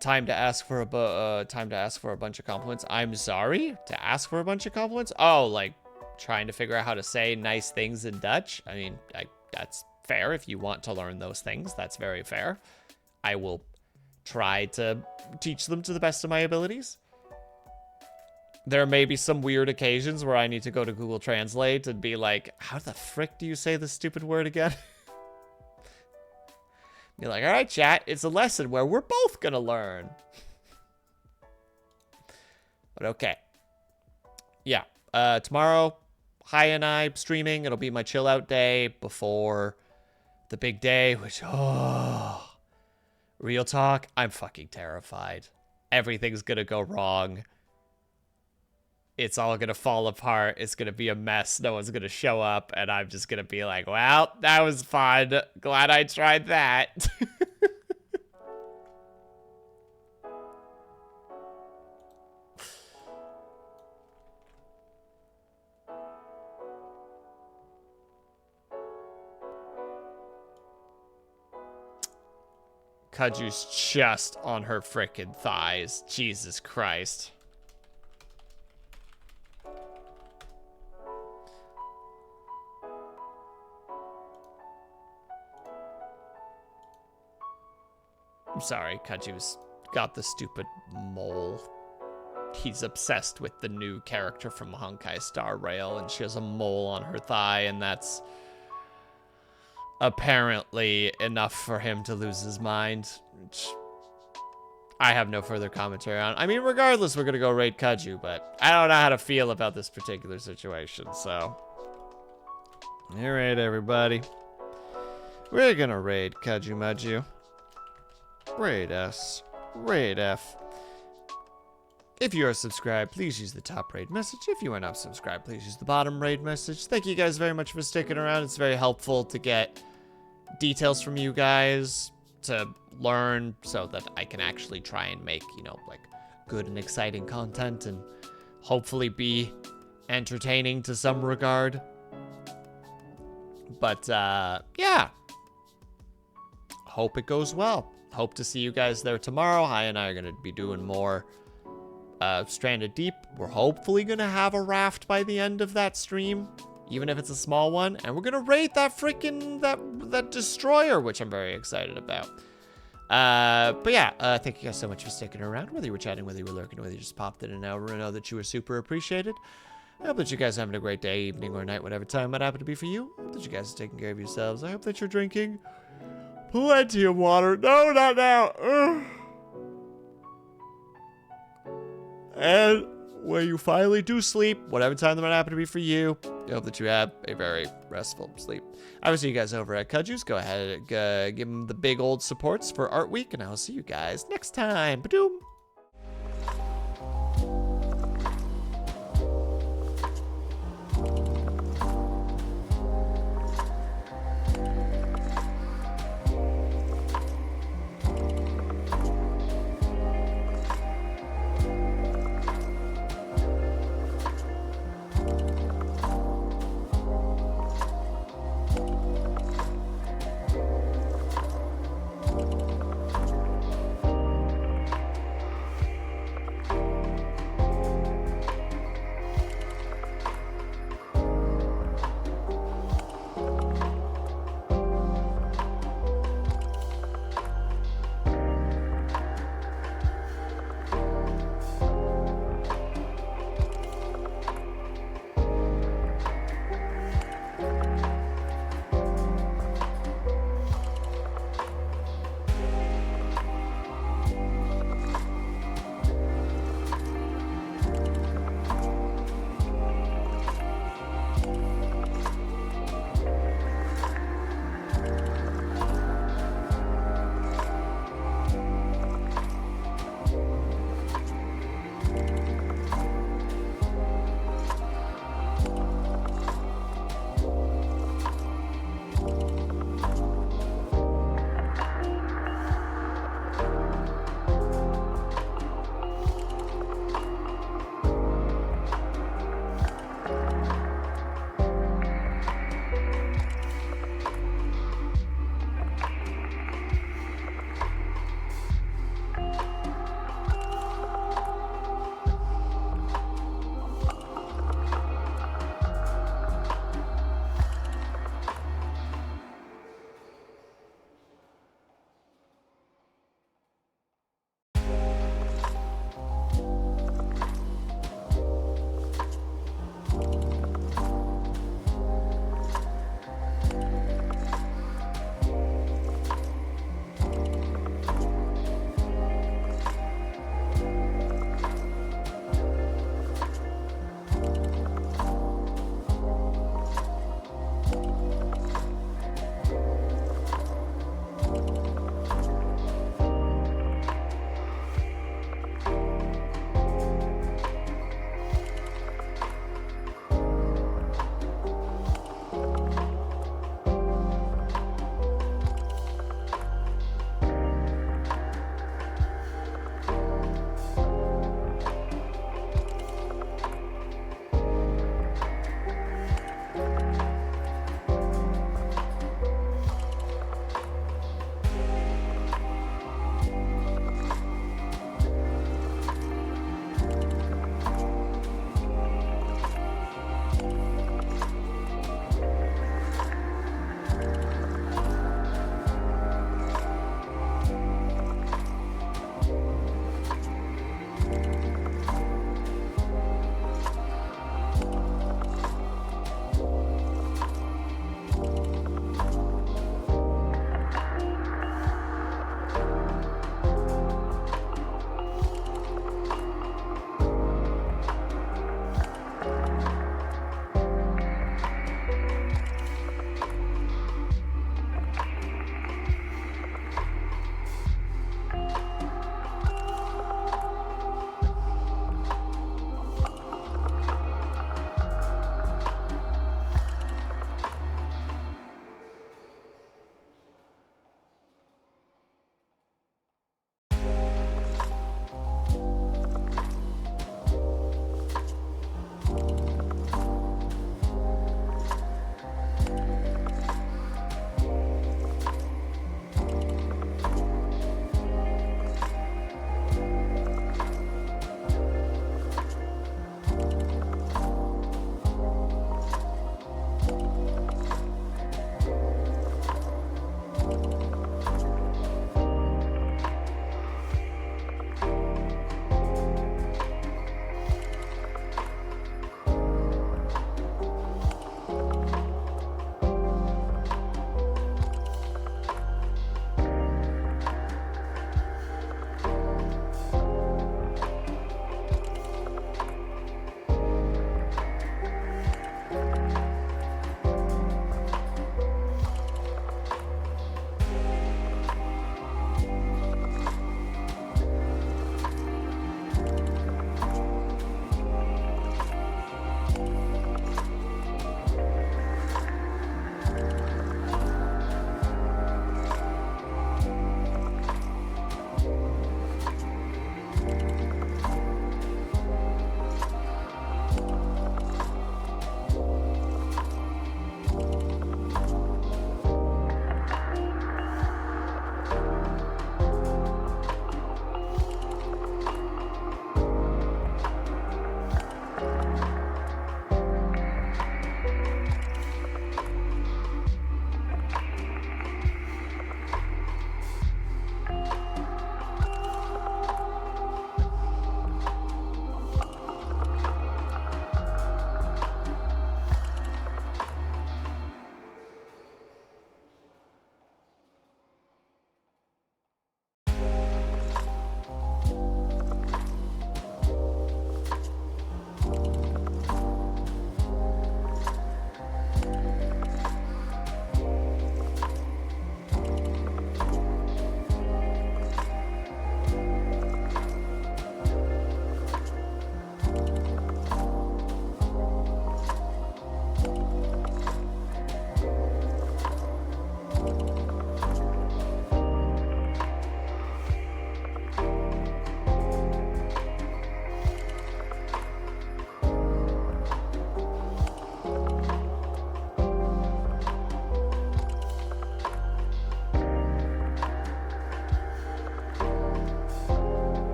Time to ask for a bunch of compliments. I'm sorry to ask for a bunch of compliments. Oh, like trying to figure out how to say nice things in Dutch. I mean, that's fair. If you want to learn those things, that's very fair. I will try to teach them to the best of my abilities. There may be some weird occasions where I need to go to Google Translate and be like, how the frick do you say this stupid word again? Be like, all right, chat, it's a lesson where we're both gonna learn. But okay. Yeah, tomorrow, Hi and I streaming. It'll be my chill out day before the big day, which, oh, real talk, I'm fucking terrified. Everything's gonna go wrong. It's all gonna fall apart. It's gonna be a mess. No one's gonna show up, and I'm just gonna be like, well, that was fun. Glad I tried that. Kaju's just on her frickin' thighs. Jesus Christ. I'm sorry, Kaju's got the stupid mole. He's obsessed with the new character from Honkai Star Rail, and she has a mole on her thigh, and that's apparently enough for him to lose his mind, which I have no further commentary on. I mean, regardless, we're gonna go raid Kaju, but I don't know how to feel about this particular situation, so. Alright, everybody. We're gonna raid Kaju Maju. Raid S. Raid F. If you are subscribed, please use the top raid message. If you are not subscribed, please use the bottom raid message. Thank you guys very much for sticking around. It's very helpful to get details from you guys to learn so that I can actually try and make, you know, like good and exciting content and hopefully be entertaining to some regard. But, yeah. Hope it goes well. Hope to see you guys there tomorrow. Hi and I are going to be doing more Stranded Deep. We're hopefully going to have a raft by the end of that stream, even if it's a small one. And we're going to raid that freaking, that destroyer, which I'm very excited about. But yeah, thank you guys so much for sticking around. Whether you were chatting, whether you were lurking, whether you just popped in and out, I know that you were super appreciated. I hope that you guys are having a great day, evening, or night, whatever time it happen to be for you. I hope that you guys are taking care of yourselves. I hope that you're drinking plenty of water. No, not now. Ugh. And when you finally do sleep, whatever time that might happen to be for you, I hope that you have a very restful sleep. I will see you guys over at Kudju's. Go ahead and give them the big old supports for Art Week, and I will see you guys next time. Ba-doom!